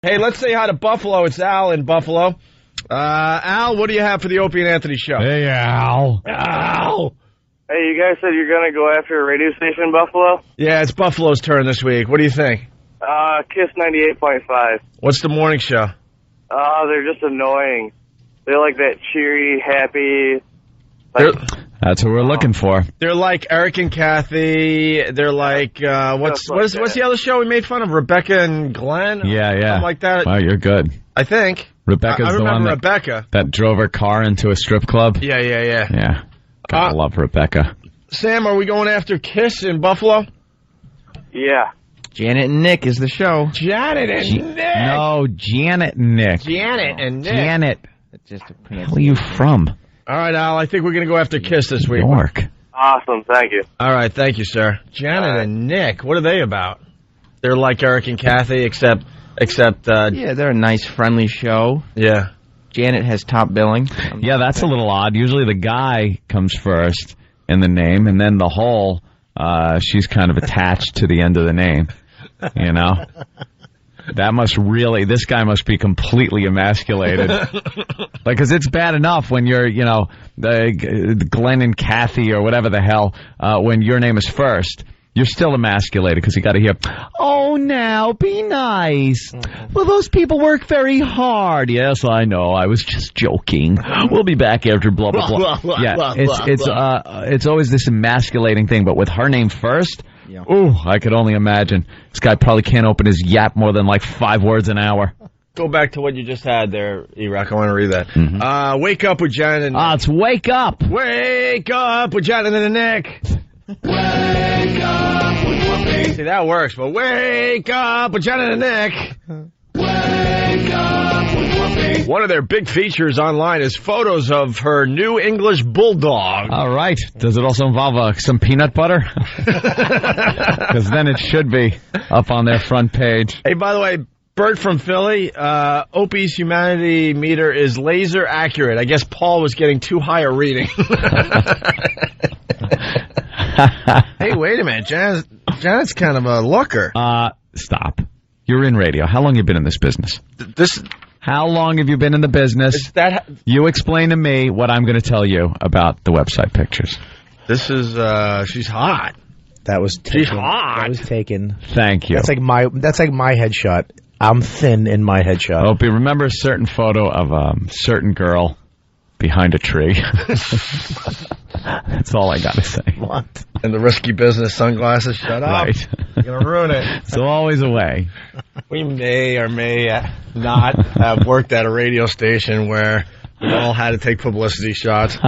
Hey, let's say hi to Buffalo. It's Al in Buffalo. Al, what do you have for the Opie and Anthony show? Hey, Al. Al! Hey, you guys said you're going to go after a radio station in Buffalo? Yeah, it's Buffalo's turn this week. What do you think? Kiss 98.5. What's the morning show? They're just annoying. They're like that cheery, happy... That's what we're looking for. They're like Eric and Kathy. They're like, what's the other show we made fun of? Rebecca and Glenn? Yeah. Something like that. Wow, you're good. I think. Rebecca's I the one that drove her car into a strip club. Yeah. Yeah. Gotta love Rebecca. Sam, are we going after Kiss in Buffalo? Yeah. Janet and Nick is the show. Janet and Nick. No, Janet and Nick. Janet and Nick. Janet. That's just a Where are you from? All right, Al, I think we're going to go after Kiss this week. New York. Awesome, thank you. All right, thank you, sir. Janet and Nick, what are they about? They're like Eric and Kathy, except yeah, they're a nice, friendly show. Yeah. Janet has top billing. Yeah, that's a little odd. Usually the guy comes first in the name, and then the whole, she's kind of attached to the end of the name, you know? This guy must be completely emasculated. Like, because it's bad enough when you're, the Glenn and Kathy or whatever the hell, when your name is first. You're still emasculated because you got to hear, oh, now, be nice. Well, those people work very hard. Yes, I know. I was just joking. We'll be back after blah, blah, blah. Yeah, it's always this emasculating thing. But with her name first, ooh, I could only imagine. This guy probably can't open his yap more than like 5 words an hour. Go back to what you just had there, E-Rock. I want to read that. Wake up with Janet and Nick. It's wake up. Wake up with Janet and Nick. Wake up with Whoopi. See, that works, but wake up with Janet and Nick. Wake up with Whoopi. One of their big features online is photos of her new English bulldog. All right. Does it also involve some peanut butter? Because then it should be up on their front page. Hey, by the way, Bert from Philly, Opie's humanity meter is laser accurate. I guess Paul was getting too high a reading. Hey, wait a minute. Janet's kind of a looker. Stop. You're in radio. How long have you been in this business? How long have you been in the business? You explain to me what I'm going to tell you about the website pictures. This is, she's hot. That was taken. She's hot. That was taken. Thank you. That's like my headshot. I'm thin in my headshot. Opie, remember a certain photo of a certain girl behind a tree? That's all I got to say. What? And the risky business sunglasses, shut up. Right. You're going to ruin it. It's always a way. We may or may not have worked at a radio station where we all had to take publicity shots,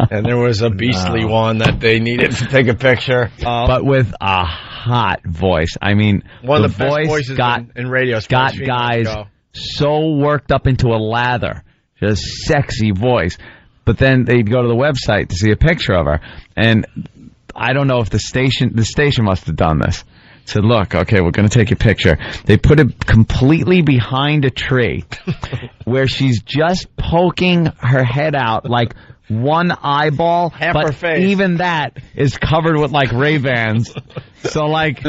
and there was a beastly one that they needed to take a picture. But with a hot voice. I mean, one of the the best voice voices in radio. Got guys so worked up into a lather. Just sexy voice. But then they'd go to the website to see a picture of her. And I don't know if the station must have done this. Said, look, okay, we're going to take a picture. They put it completely behind a tree where she's just poking her head out like one eyeball. Half but her face. Even that is covered with like Ray-Bans. So like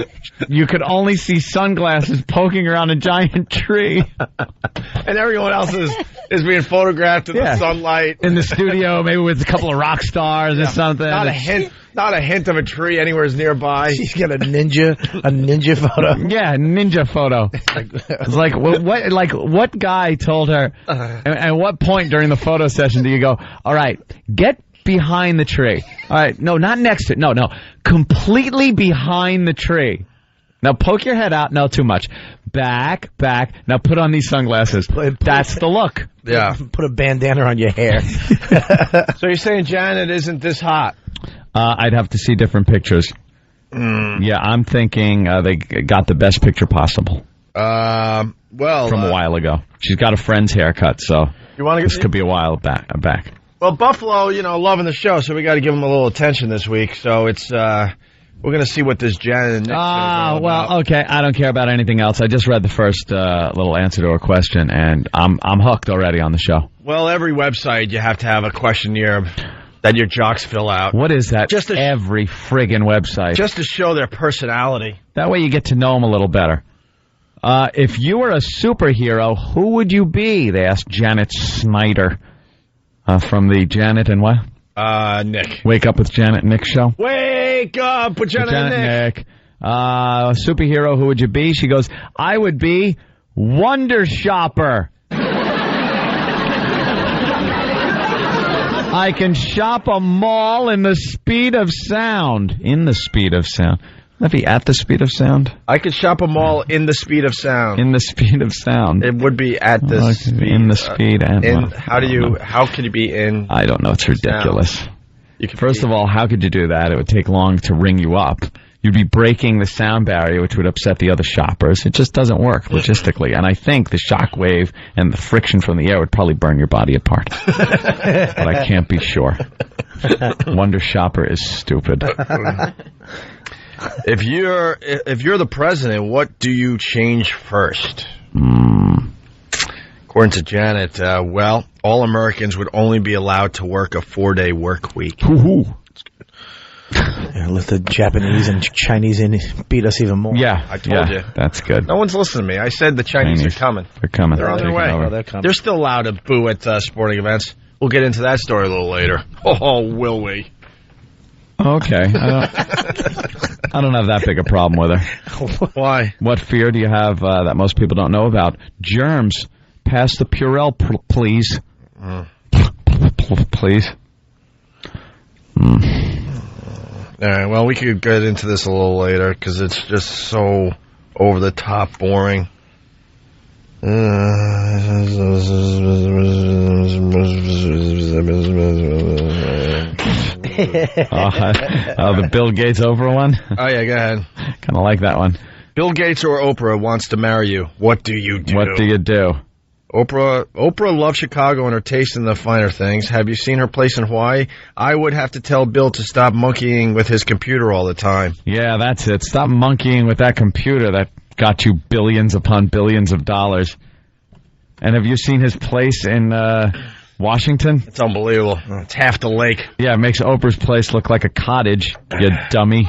you could only see sunglasses poking around a giant tree. And everyone else is being photographed in the sunlight. In the studio, maybe with a couple of rock stars or something. Not a hint of a tree anywhere nearby. She's got a ninja photo. Yeah, ninja photo. It's like what guy told her? And at what point during the photo session do you go, all right, get behind the tree? All right, no, not next to it. No, completely behind the tree. Now poke your head out. No, too much. Back. Now put on these sunglasses. That's the look. Yeah. Put a bandana on your hair. So you're saying Janet isn't this hot? I'd have to see different pictures. Yeah, I'm thinking they got the best picture possible. From a while ago. She's got a friend's haircut, so this could be a while back. Well, Buffalo, loving the show, so we got to give them a little attention this week. So it's we're going to see what this Janet and Nick well, okay. I don't care about anything else. I just read the first little answer to a question, and I'm hooked already on the show. Well, every website you have to have a questionnaire that your jocks fill out. What is that? Just every friggin' website. Just to show their personality. That way you get to know them a little better. If you were a superhero, who would you be? They asked Janet Snyder from the Janet and what? Nick. Wake Up with Janet and Nick show. Wake up with Janet and Nick. Superhero, who would you be? She goes, I would be Wonder Shopper. I can shop a mall in the speed of sound. In the speed of sound. Would that be at the speed of sound? I could shop a mall in the speed of sound. In the speed of sound. It would be at the speed. In the speed and how could you be in? I don't know. It's ridiculous. First of all, how could you do that? It would take long to ring you up. You'd be breaking the sound barrier, which would upset the other shoppers. It just doesn't work logistically. And I think the shock wave and the friction from the air would probably burn your body apart. But I can't be sure. Wonder Shopper is stupid. If you're the president, what do you change first? According to Janet, all Americans would only be allowed to work a 4-day work week. Yeah, let the Japanese and Chinese beat us even more. Yeah, I told you. That's good. No one's listening to me. I said the Chinese are coming. They're coming. They're on their way. Oh, they're coming. They're still allowed to boo at sporting events. We'll get into that story a little later. Oh, will we? Okay. I don't have that big a problem with her. Why? What fear do you have that most people don't know about? Germs. Pass the Purell, please. Please. All right, well, we could get into this a little later because it's just so over-the-top boring. The Bill Gates Oprah one? Oh, yeah, go ahead. Kind of like that one. Bill Gates or Oprah wants to marry you. What do you do? What do you do? Oprah loves Chicago and her taste in the finer things. Have you seen her place in Hawaii? I would have to tell Bill to stop monkeying with his computer all the time. Yeah, that's it. Stop monkeying with that computer that got you billions upon billions of dollars. And have you seen his place in Washington? It's unbelievable. It's half the lake. Yeah, it makes Oprah's place look like a cottage, you dummy.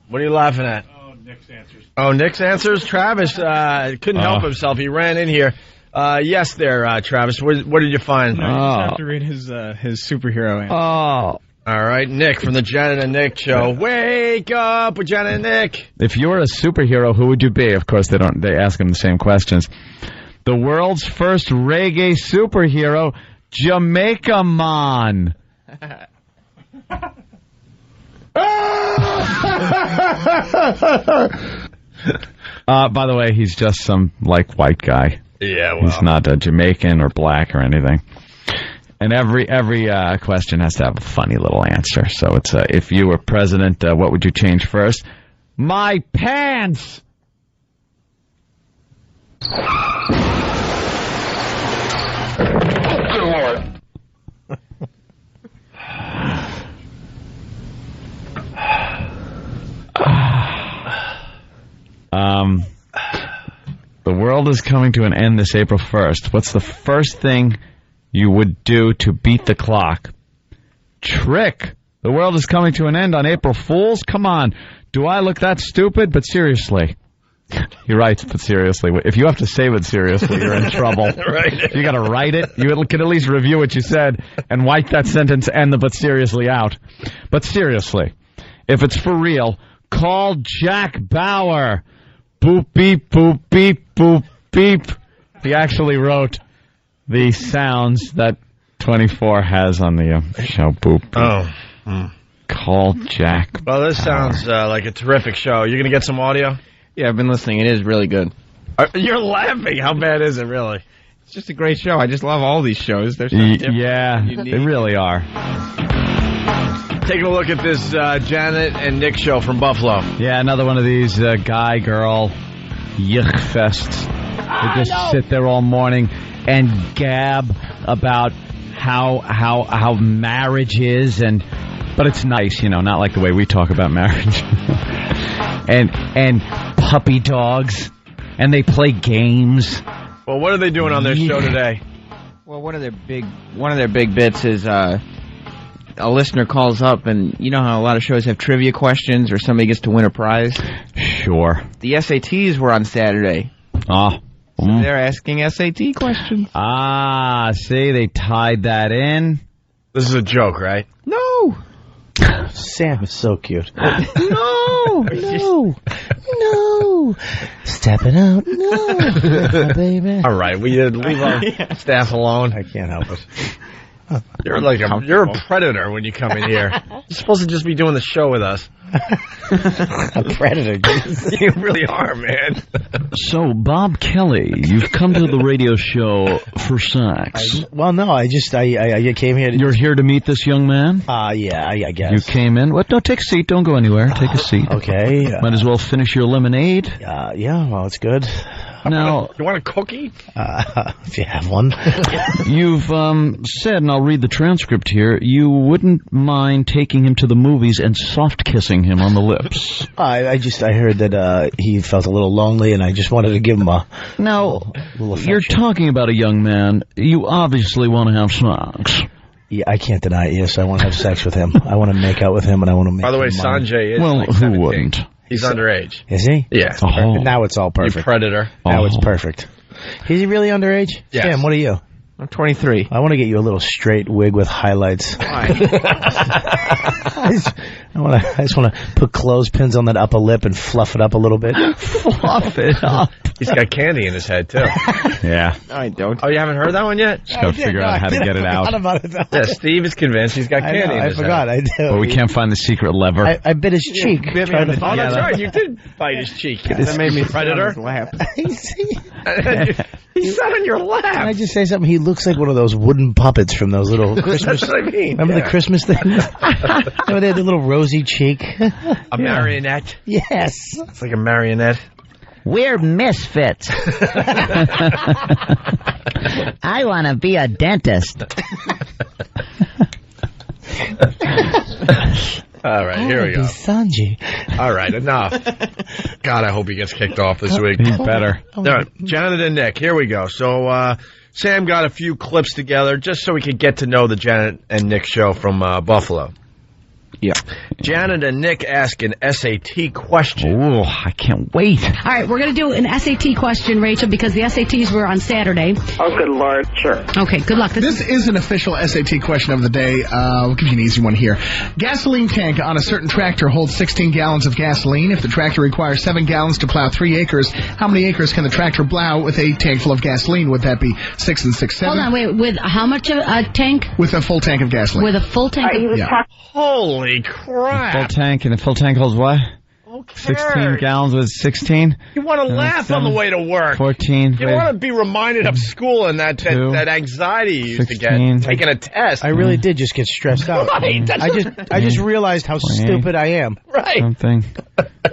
What are you laughing at? Nick's answers? Travis couldn't help himself. He ran in here. Yes, Travis. What did you find? I just have to read his superhero answer. Oh. All right, Nick from the Janet and Nick show. Wake up with Janet and Nick. If you were a superhero, who would you be? Of course, they ask him the same questions. The world's first reggae superhero, Jamaica Man. By the way, he's just some white guy. Yeah, well. He's not a Jamaican or black or anything. And every question has to have a funny little answer. So it's if you were president, what would you change first? My pants. Good Lord. The world is coming to an end this April 1st. What's the first thing you would do to beat the clock? Trick. The world is coming to an end on April Fools? Come on. Do I look that stupid? But seriously. You're right, but seriously. If you have to say it seriously, you're in trouble. Right. You got to write it. You can at least review what you said and wipe that sentence and the but seriously out. But seriously, if it's for real, call Jack Bauer. Boop, beep, boop, beep, boop, beep. He actually wrote the sounds that 24 has on the show. Boop, beep. Oh. Call Jack Well, this Bauer. sounds like a terrific show. You're going to get some audio? Yeah, I've been listening. It is really good. You're laughing. How bad is it, really? It's just a great show. I just love all these shows. They're so different. Yeah, unique. they really are. Taking a look at this Janet and Nick show from Buffalo. Yeah, another one of these guy-girl yuck fests. They just sit there all morning and gab about how marriage is, but it's nice, not like the way we talk about marriage. and puppy dogs, and they play games. Well, what are they doing on their show today? Well, one of their big bits is a listener calls up, and you know how a lot of shows have trivia questions or somebody gets to win a prize? Sure. The SATs were on Saturday. Oh. They're asking SAT questions. Ah, see, they tied that in. This is a joke, right? No. Sam is so cute. No. No. Stepping out. No. Baby. All right, we leave our staff alone. I can't help it. You're a predator when you come in here. You're supposed to just be doing the show with us. A predator. You really are, man. So, Bob Kelly, you've come to the radio show for sex. Well, no, I came here to... You're here to meet this young man? Yeah, I guess. You came in? What? No, take a seat. Don't go anywhere. Take a seat. Okay. Might as well finish your lemonade. Yeah, well, it's good. Now, you want a cookie? If you have one. You've said, and I'll read the transcript here, you wouldn't mind taking him to the movies and soft kissing him on the lips. I heard that he felt a little lonely, and I just wanted to give him a little affection. You're talking about a young man. You obviously want to have sex. Yeah, I can't deny it. Yes, I want to have sex with him. I want to make out with him, and I want to make By the way, him mine. Sanjay is Well, like who 17. wouldn't? He's underage. Is he? Yeah. Oh. Now it's all You perfect. predator. Now Oh. it's perfect. Is he really underage? Yes. Sam, what are you? I'm 23. I want to get you a little straight wig with highlights. Why? I just want to put clothespins on that upper lip and fluff it up a little bit. Fluff it up. He's got candy in his head, too. Yeah. No, I don't. Oh, you haven't heard that one yet? Just gotta figure out how to get it out. About it, Yeah, Steve is convinced he's got I candy know, in I his forgot. head. I do. But we can't find the secret lever. I bit his cheek. bit me trying on to the- Oh, find that's out. right. You did bite his cheek. That made me predator. sit on his lap. He sat on your Can lap. I just say something? He looks like one of those wooden puppets from those little Christmas. That's what I mean. Remember the Christmas things? Remember they had the little rosy cheek? A marionette. Yes. It's like a marionette. We're misfits. I want to be a dentist. All right, here we go. Sanji. All right, enough. God, I hope he gets kicked off this week. He better. All right, Janet and Nick, here we go. So, Sam got a few clips together just so we could get to know the Janet and Nick show from Buffalo. Yeah. Janet and Nick ask an SAT question. Oh, I can't wait. All right, we're going to do an SAT question, Rachel, because the SATs were on Saturday. Oh, good Lord. Sure. Okay, good luck. This is an official SAT question of the day. We'll give you an easy one here. Gasoline tank on a certain tractor holds 16 gallons of gasoline. If the tractor requires 7 gallons to plow 3 acres, how many acres can the tractor plow with a tank full of gasoline? Would that be 6 and 6, 7? Hold on, wait. With how much of a tank? With a full tank of gasoline. With a full tank? He was Yeah. talking. Holy crap. Full tank, and the full tank holds what? 16 gallons with 16? You want to laugh on the way to work. 14. You want to be reminded of school and that anxiety you used 16. to get taking a test. I really did just get stressed out. Right, that's I just realized how stupid I am. right. Something.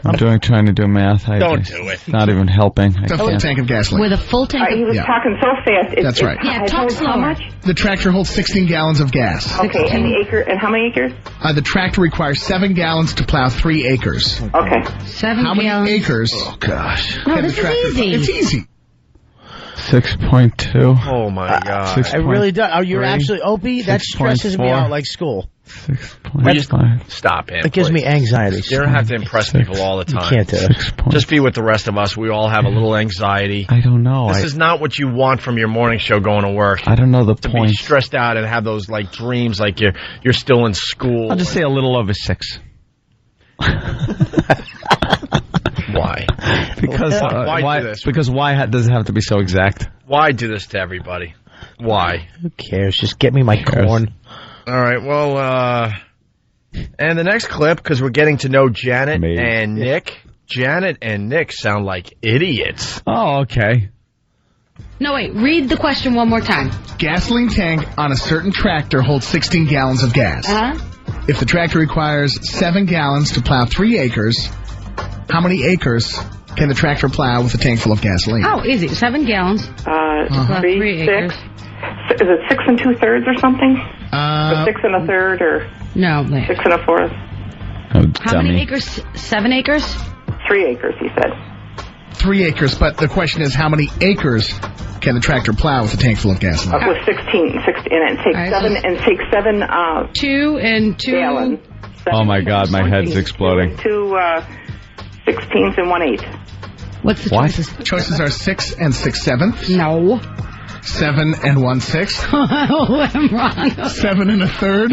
I'm trying to do math. Don't do it. It's not even helping. It's a full tank of gasoline. With a full tank? He was Yeah. talking so fast. That's right. Yeah, talk How slower. much? The tractor holds 16 gallons of gas. Okay, and the acre, and how many acres? The tractor requires 7 gallons to plow 3 acres. Okay. 7 How many gallons. acres? Oh, gosh. No, can this the tractor is easy. It's easy. 6.2. Oh, my God. Six- I really do. Oh, you're 6.3. actually, Opie, that stresses me 6.4. out like school. 6.5. Stop him. It gives me please. anxiety. You don't have to impress people all the You time. can't do it. 6. Just be with the rest of us. We all have a little anxiety. I don't know. This is not what you want from your morning show going to work. I don't know the To be point. stressed out and have those like dreams like you're still in school. I'll just say a little over 6. Why? Because Why do this? Because why does it have to be so exact? Why do this to everybody? Why? Who cares? Just get me my corn. All right. Well, and the next clip, because we're getting to know Janet Me. and Nick. Janet and Nick sound like idiots. Oh, okay. No, wait. Read the question one more time. Gasoline tank on a certain tractor holds 16 gallons of gas. Uh-huh. If the tractor requires 7 gallons to plow 3 acres, how many acres can the tractor plow with a tank full of gasoline? Oh, easy. 7 gallons. Three, 3 acres. 6. Is it 6 2/3 or something? Uh, 6 1/3 or No, wait. 6 1/4? Oh, How dummy. many acres? 7 acres? 3 acres, he said. 3 acres, but the question is how many acres can the tractor plow with a tank full of gasoline? With 16, and it takes All right, 7, so- and takes 7 2 and 2. gallons. Oh, my God, my head's exploding. 2 16ths and 1/8. What's the choices? Choices are 6 and 6/7. No. 7 and 1/6. Oh, I'm wrong. 7 and a third.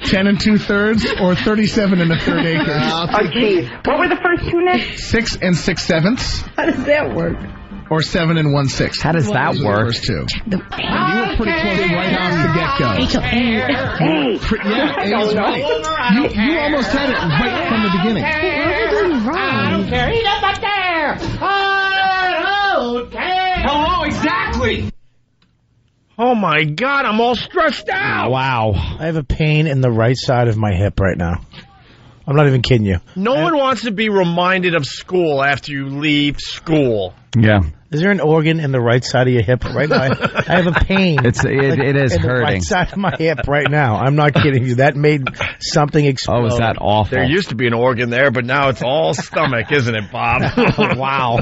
10 and 2/3, or 37 and a third acres. Oh, geez. What were the first two, Nick? 6 and 6/7. How does that work? Or 7 and 1/6. How does that Those are work? The first two. The You were pretty close right off the get-go. Rachel, Hey. Yeah, A is right. You almost had it right from the beginning. what are we doing wrong? Hello, exactly. Oh my God, I'm all stressed out. Wow. I have a pain in the right side of my hip right now. I'm not even kidding you. No one wants to be reminded of school after you leave school. Yeah. Is there an organ in the right side of your hip right now? I have a pain. It is in the hurting. right side of my hip right now. I'm not kidding you. That made something explode. Oh, is that awful? There used to be an organ there, but now it's all stomach, isn't it, Bob? Wow.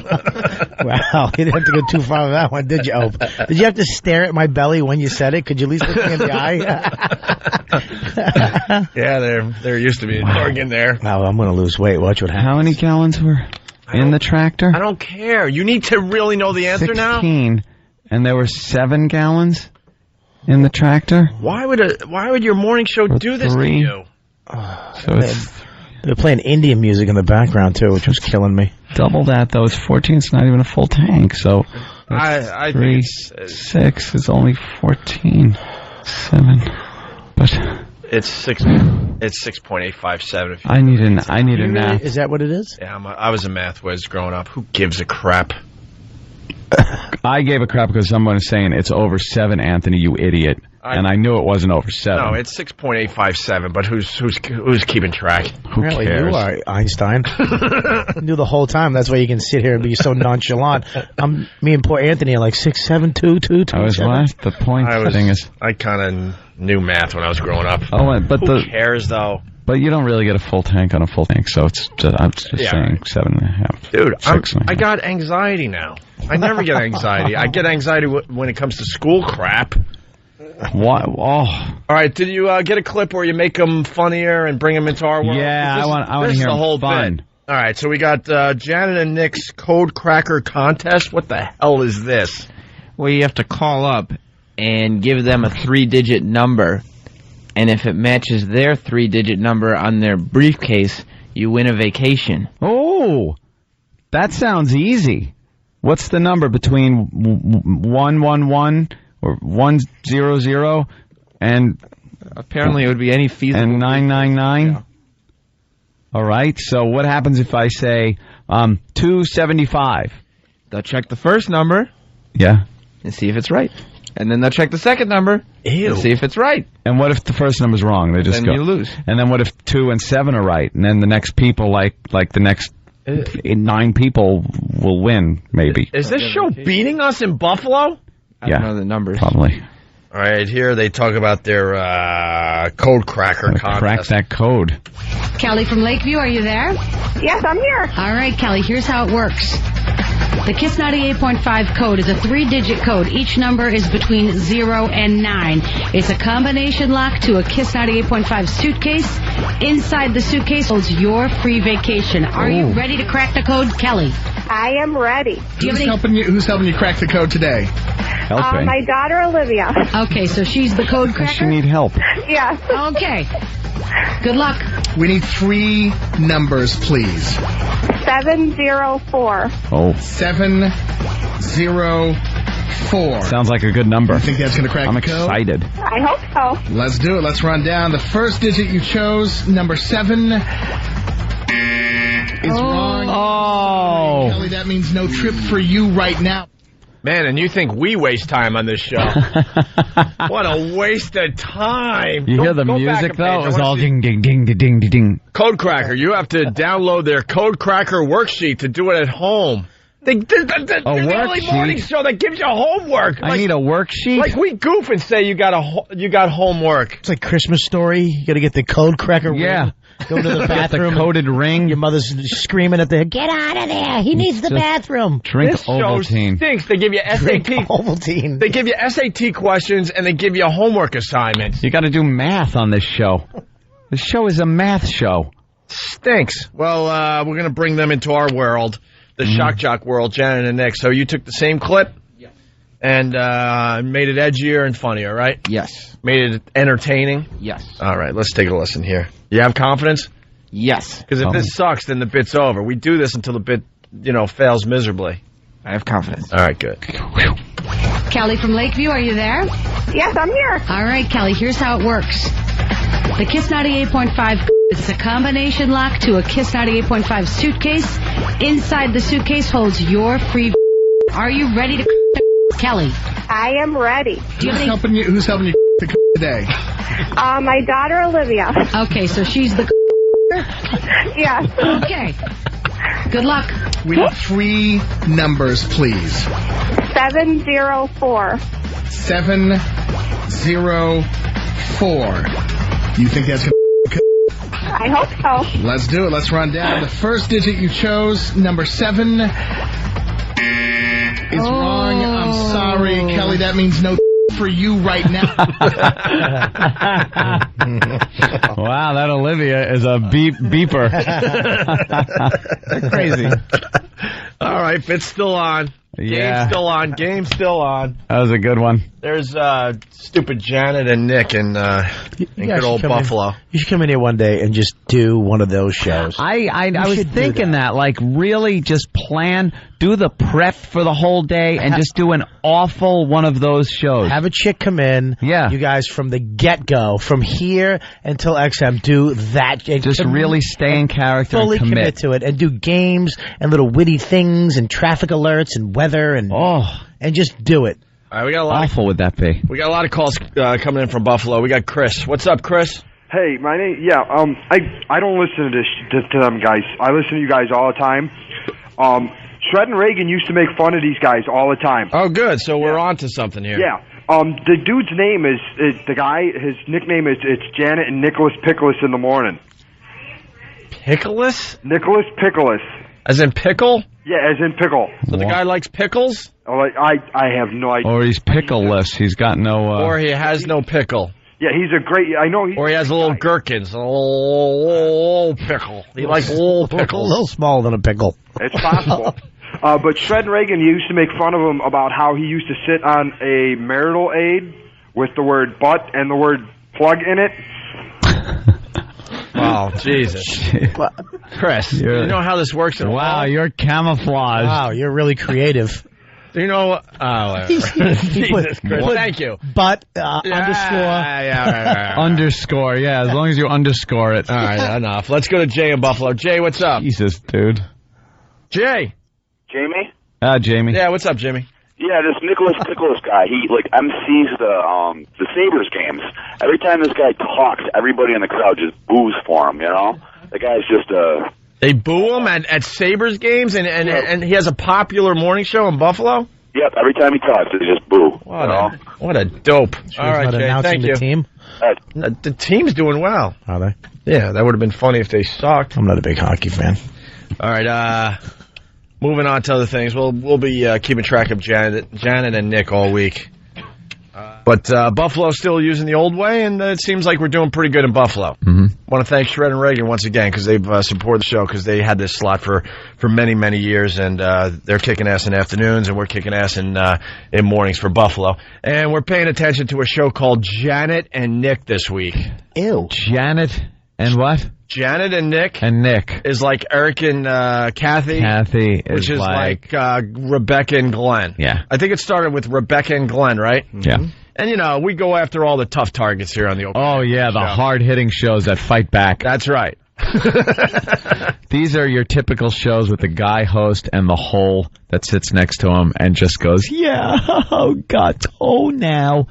Wow. You didn't have to go too far with that one, did you, Ope? Did you have to stare at my belly when you said it? Could you at least look me in the eye? Yeah, there used to be an organ there. Wow, I'm going to lose weight. Watch what happens. How many gallons were in the tractor? I don't care. You need to really know the answer 16, now. and there were 7 gallons in the tractor. Why would your morning show do this to 3. you? So it's They were playing Indian music in the background, too, which was killing me. double that, though. It's 14. It's not even a full tank. So I 3, think 6 is only 14. 7. But it's 6.857. I need a nap. Is that what it is? Yeah, I was a math whiz growing up. Who gives a crap? I gave a crap because someone was saying it's over 7, Anthony, you idiot. And I knew it wasn't over 7. No, it's 6.857. But who's keeping track? Who Apparently cares? you are, Einstein. You knew the whole time. That's why you can sit here and be so nonchalant. Me and poor Anthony are like 6, 7, 2, 2, 2. I was what? The point thing is. I kind of knew math when I was growing up. Oh, but Who cares though? But you don't really get a full tank on a full tank, so it's just, I'm just saying 7.5. Dude, 6.5. I got anxiety now. I never get anxiety. I get anxiety when it comes to school crap. What? Oh. All right, did you get a clip where you make them funnier and bring them into our world? Yeah, I want to hear the them whole fun. bit. All right, so we got Janet and Nick's Code Cracker Contest. What the hell is this? Well, you have to call up and give them a 3-digit number, and if it matches their 3-digit number on their briefcase, you win a vacation. Oh, that sounds easy. What's the number between 111 or 100 and apparently it would be any feasible and 999? Yeah. All right. So what happens if I say 275? They'll check the first number. Yeah. And see if it's right. And then they'll check the second number. Ew. And see if it's right. And what if the first number's wrong? They just Then go. you lose. And then what if 2 and 7 are right? And then the next people, like the next 9 people, will win. Maybe. Is this show beating us in Buffalo? I don't know the numbers. Probably. All right, here they talk about their Code Cracker Contest. Crack that code. Kelly from Lakeview, are you there? Yes, I'm here. All right, Kelly, here's how it works. The KISS 98.5 code is a 3-digit code. Each number is between 0 and 9. It's a combination lock to a KISS 98.5 suitcase. Inside the suitcase holds your free vacation. Are you ready to crack the code, Kelly? I am ready. Who's helping you crack the code today? Helping. My daughter, Olivia. Okay, so she's the code Does she cracker? need help? Yes. Okay. Good luck. We need 3 numbers, please. 704. Oh. 704. Sounds like a good number. I think that's going to crack I'm the code. excited. I hope so. Let's do it. Let's run down. The first digit you chose, number 7, is wrong. Oh. Kelly, that means no trip for you right now. Man, and you think we waste time on this show. What a waste of time. You hear the Go back music, a though? page. It was I wanna all see- ding, ding, ding, ding, ding, ding. Code Cracker, you have to download their Code Cracker worksheet to do it at home. They're the only worksheet? morning show that gives you homework. I need a worksheet? Like we goof and say you got homework. It's like Christmas Story. You got to get the code cracker. Yeah. ring, Go to the Get bathroom. the coded ring. Your mother's screaming at the get out of there. He needs the Just bathroom. Drink This show Ovaltine. stinks. They give you Drink SAT. Ovaltine. They give you SAT questions and they give you homework assignments. You got to do math on this show. This show is a math show. Stinks. Well, we're going to bring them into our world, the shock jock world, Janet and Nick. So you took the same clip and made it edgier and funnier, right? Yes. Made it entertaining? Yes. All right, let's take a listen here. You have confidence? Yes. Because if this sucks, then the bit's over. We do this until the bit, fails miserably. I have confidence. All right, good. Kelly from Lakeview, are you there? Yes, I'm here. All right, Kelly, here's how it works. The Kiss 98.5 is a combination lock to a Kiss 98.5 suitcase. Inside the suitcase holds your free. Are you ready to Kelly? I am ready. Do you have Who's helping you today? My daughter Olivia. Okay, so she's the. Yes. Okay. Good luck. We need 3 numbers, please. 704. 704. You think that's going to... I hope so. Let's do it. Let's run down. The first digit you chose, number 7, is wrong. I'm sorry, Kelly. That means no for you right now. Wow, that Olivia is a beeper. Crazy. All right, bit's still on. Yeah. Game's still on. Game's still on. That was a good one. There's stupid Janet and Nick in good old Buffalo. You should come in here one day and just do one of those shows. I was thinking that, like, really just do the prep for the whole day and just do an awful one of those shows. Have a chick come in. Yeah. You guys from the get-go, from here until XM, do that. Just really stay in character fully and commit to it and do games and little witty things and traffic alerts and weather and just do it. All right, we got a lot. Awful would that be? We got a lot of calls coming in from Buffalo. We got Chris. What's up, Chris? Hey, my name. Yeah, I don't listen to them guys. I listen to you guys all the time. Shred and Reagan used to make fun of these guys all the time. Oh, good. So we're on to something here. Yeah. The dude's name is the guy. His nickname is Janet and Nicholas Pickles in the morning. Pickles? Nicholas Pickles. As in pickle? Yeah, as in pickle. So the guy likes pickles? Oh, I have no idea. Or he's pickleless. He's got no... Or he has no pickle. Yeah, he's a great... I know he's... Or he has a little gherkins. A little pickle. He likes little pickles. A little smaller than a pickle. It's possible. But Shred and Reagan used to make fun of him about how he used to sit on a marital aid with the word butt and the word plug in it. Wow, Jesus. Chris, do you know how this works? Wow, you're camouflaged. Wow, you're really creative. Do you know what? Oh, Jesus Christ. Thank you. But underscore. Yeah. Underscore, yeah, as long as you underscore it. All right, enough. Let's go to Jay in Buffalo. Jay, what's up? Jesus, dude. Jay. Jamie? Jamie. Yeah, what's up, Jimmy? Yeah, this Nicholas Pickles guy, he MCs the Sabres games. Every time this guy talks, everybody in the crowd just boos for him, you know? The guy's just They boo him at Sabres games, and he has a popular morning show in Buffalo? Yep, every time he talks, they just boo. What a dope. All right, Jay, thank you. The team? The team's doing well. Are they? Yeah, that would have been funny if they sucked. I'm not a big hockey fan. All right, moving on to other things. We'll be keeping track of Janet and Nick all week. But Buffalo's still using the old way, and it seems like we're doing pretty good in Buffalo. Mm-hmm. Want to thank Shred and Reagan once again because they've supported the show because they had this slot for many, many years, and they're kicking ass in afternoons, and we're kicking ass in mornings for Buffalo. And we're paying attention to a show called Janet and Nick this week. Ew. Janet and what? Janet and Nick. And Nick. Is like Eric and Kathy. Kathy is which is like Rebecca and Glenn. Yeah. I think it started with Rebecca and Glenn, right? Yeah. And, we go after all the tough targets here on the Opie. Oh, yeah, the hard-hitting shows that fight back. That's right. These are your typical shows with the guy host and the hole that sits next to him and just goes, yeah, oh, now,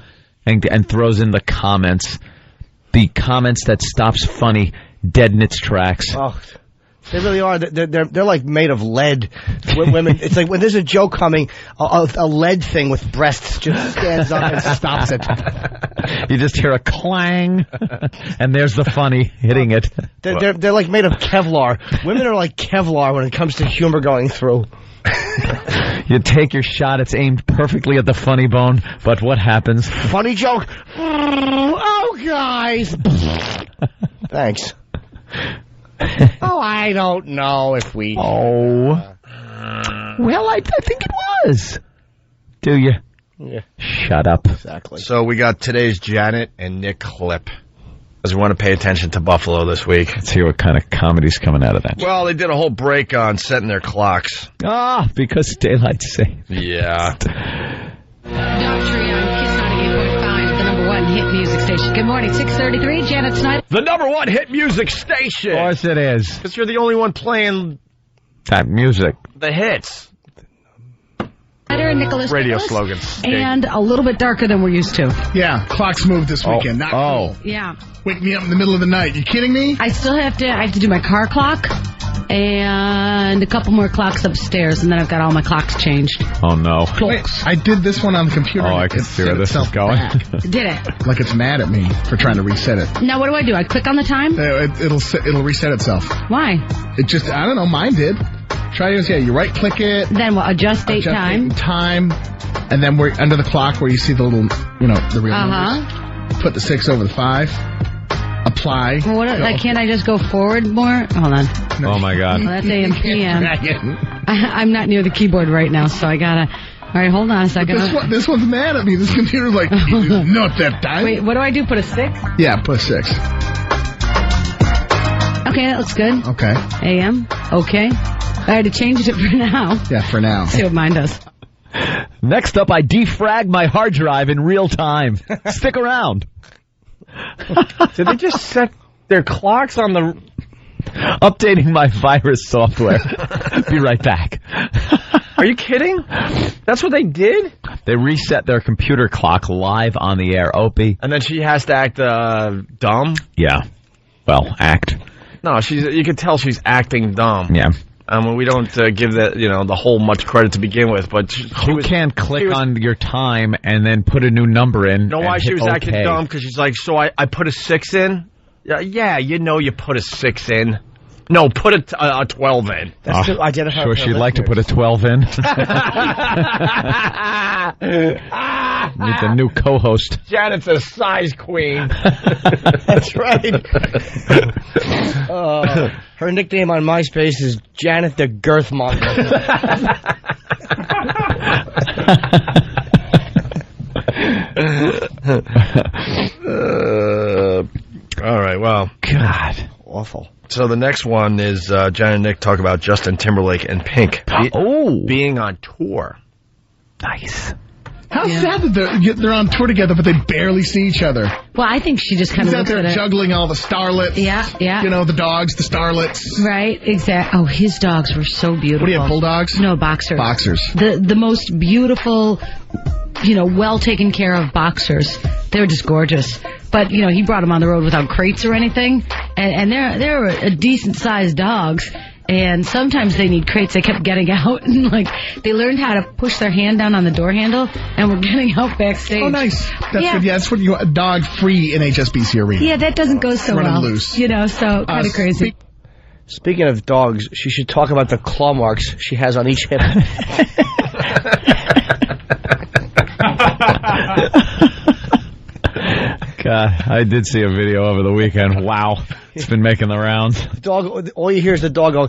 and throws in the comments. The comments that stops funny dead in its tracks. Oh, they really are. They're like made of lead. Women, it's like when there's a joke coming, a lead thing with breasts just stands up and stops it. You just hear a clang, and there's the funny hitting it. They're like made of Kevlar. Women are like Kevlar when it comes to humor going through. You take your shot, it's aimed perfectly at the funny bone, but what happens? Funny joke. Oh, guys. Thanks. Oh, I don't know if we... Oh. Well, I think it was. Do you? Yeah. Shut up. Exactly. So we got today's Janet and Nick clip. Because we want to pay attention to Buffalo this week. Let's hear what kind of comedy's coming out of that. Well, they did a whole break on setting their clocks. Ah, because daylight saved. Yeah. Daughtry on Kiss 98.5, the number one hit music station. Good morning, 6:33. Janet Snyder. The number one hit music station. Of course it is. Because you're the only one playing That music. the hits. And Nicholas Radio Nicholas. slogans. And a little bit darker than we're used to. Yeah, clocks moved this weekend. Not cool. Yeah. Wake me up in the middle of the night. You kidding me? I still have to do my car clock and a couple more clocks upstairs, and then I've got all my clocks changed. Oh, no. Wait, I did this one on the computer. Oh, I can see where this is going. Did it? Like it's mad at me for trying to reset it. Now what do? I click on the time? It'll reset itself. Why? It just, I don't know, mine did. Try yours, yeah, you right click it. Then what? Adjust date time? And then we're under the clock where you see the little, the real numbers. Put the 6 over the 5. Apply. Well, can't I just go forward more? Hold on. Oh, my God. Well, that's AM, PM. I'm not near the keyboard right now, so I gotta... All right, hold on a second. This one's mad at me. This computer's like, not that time. Wait, what do I do? Put a 6? Yeah, put a 6. Okay, that looks good. Okay. AM. Okay. I had to change it for now. Yeah, for now. See what mine does. Next up, I defrag my hard drive in real time. Stick around. Did they just set their clocks on the... Updating my virus software. Be right back. Are you kidding? That's what they did? They reset their computer clock live on the air, Opie. And then she has to act dumb? Yeah. Well, act. No, you can tell she's acting dumb. Yeah. We don't give that, the whole much credit to begin with, but who can't click on your time and then put a new number in? You know why she was acting dumb? Because she's like, so I put a 6 in? Yeah, you put a 6 in. No, put a 12 in. That's to identify. Sure, she'd like to put a 12 in. Need the new co-host. Janet's a size queen. That's right. Her nickname on MySpace is Janet the Girthmonger. All right, well. God. Awful. So the next one is Janet and Nick talk about Justin Timberlake and Pink being on tour. Nice. How sad that they're on tour together, but they barely see each other. Well, I think she just kind of looks at it. Juggling all the starlets. Yeah. The dogs, the starlets. Right, exactly. Oh, his dogs were so beautiful. What do you have, bulldogs? No, boxers. Boxers. The most beautiful, well taken care of boxers. They're just gorgeous. But, he brought them on the road without crates or anything. And they're a decent-sized dogs. And sometimes they need crates. They kept getting out. And, they learned how to push their hand down on the door handle. And we're getting out backstage. Oh, nice. That's good. Yeah, that's what you want. A dog free in HSBC Arena. Yeah, that doesn't go so Running well. loose. So kind of crazy. Speaking of dogs, she should talk about the claw marks she has on each hip. God, I did see a video over the weekend. Wow. It's been making the rounds. The dog, all you hear is the dog going...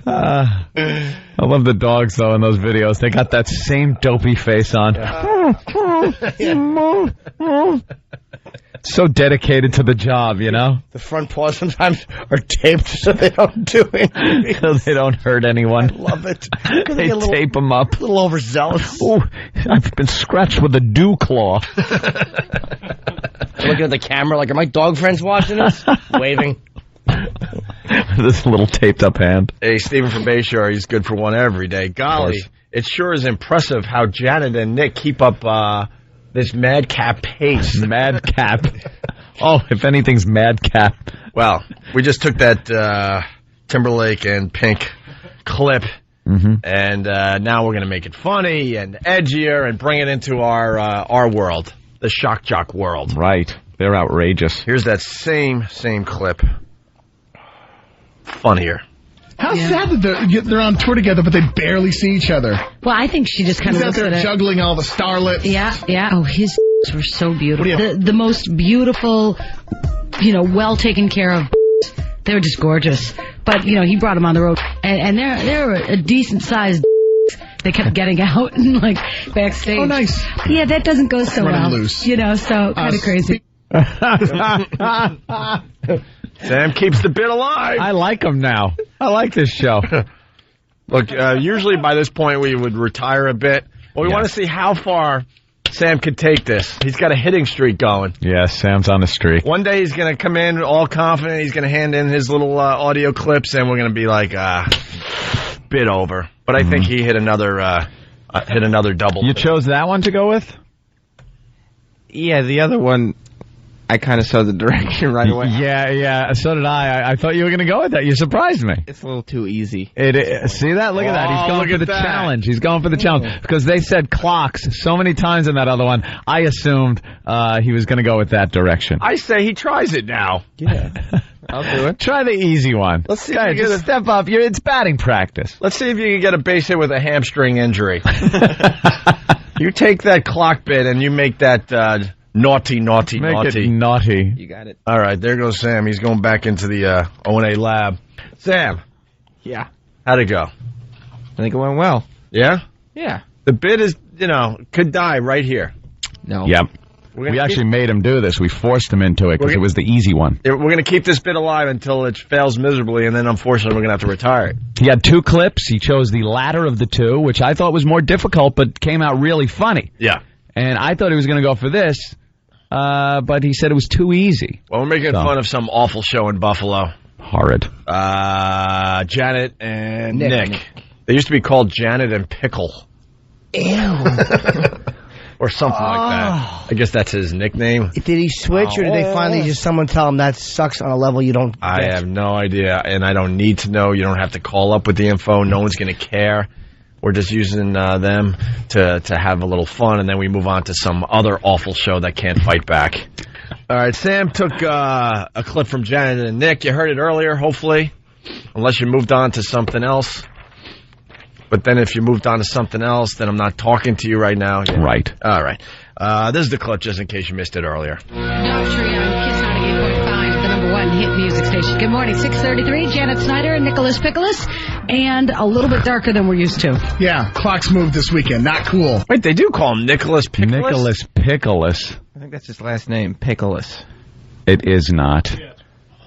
I love the dogs, though, in those videos. They got that same dopey face on. So dedicated to the job, The front paws sometimes are taped so they don't do anything. So they don't hurt anyone. I love it. They tape them up. A little overzealous. Oh, I've been scratched with a dew claw. Looking at the camera like, are my dog friends watching this? Waving. This little taped up hand. Hey, Stephen from Bayshore, he's good for one every day. Golly, it sure is impressive how Janet and Nick keep up this madcap pace. Madcap. Oh, if anything's madcap. Well, we just took that Timberlake and Pink clip, and now we're going to make it funny and edgier and bring it into our world, the shock jock world. Right. They're outrageous. Here's that same clip. Funnier. How sad that they're on tour together, but they barely see each other. Well, I think she just kind of looks at out there it. Juggling all the starlets. Yeah. Oh, his were so beautiful. The most beautiful, well taken care of. They were just gorgeous. But, he brought them on the road. And they're a decent sized. They kept getting out and, backstage. Oh, nice. Yeah, that doesnn't go so Running well. loose. So kind of crazy. Sam keeps the bit alive. I like him now. I like this show. Look, usually by this point we would retire a bit. But we want to see how far Sam could take this. He's got a hitting streak going. Yeah, Sam's on the streak. One day he's going to come in all confident. He's going to hand in his little audio clips, and we're going to be like, bit over. But I think he hit another double. You chose that one to go with? Yeah, the other one, I kind of saw the direction right away. Yeah, so did I. I thought you were going to go with that. You surprised me. It's a little too easy. See that? Look at that. He's going for the challenge. He's going for the challenge. Because they said clocks so many times in that other one, I assumed he was going to go with that direction. I say he tries it now. Yeah. I'll do it. Try the easy one. Let's see. Guys, just step up. It's batting practice. Let's see if you can get a base hit with a hamstring injury. You take that clock bit and you make that naughty. Make it naughty. You got it. All right, there goes Sam. He's going back into the O&A lab. Sam. Yeah. How'd it go? I think it went well. Yeah? Yeah. The bit is, could die right here. No. Yep. We actually made him do this. We forced him into it because it was the easy one. We're going to keep this bit alive until it fails miserably, and then unfortunately we're going to have to retire it. He had 2 clips. He chose the latter of the 2, which I thought was more difficult, but came out really funny. Yeah. And I thought he was going to go for this, but he said it was too easy. Well, we're making fun of some awful show in Buffalo. Horrid. Janet and Nick. They used to be called Janet and Pickle. Ew. Or something like that. I guess that's his nickname. Did he switch, or did they finally just someone tell him that sucks on a level you don't I get? have no idea, and I don't need to know. You don't have to call up with the info. No one's going to care. We're just using them to have a little fun, and then we move on to some other awful show that can't fight back. All right, Sam took a clip from Janet and Nick. You heard it earlier, hopefully, unless you moved on to something else. But then if you moved on to something else, then I'm not talking to you right now. Yeah. Right. All right. This is the clip, just in case you missed it earlier. Dog Tree on Kiss 98.5, the #1 hit music station. Good morning, 6:33. Janet Snyder and Nicholas Pickles, and a little bit darker than we're used to. Yeah, clocks moved this weekend. Not cool. Wait, they do call him Nicholas Pickles? Nicholas Pickles. I think that's his last name, Pickles. It is not.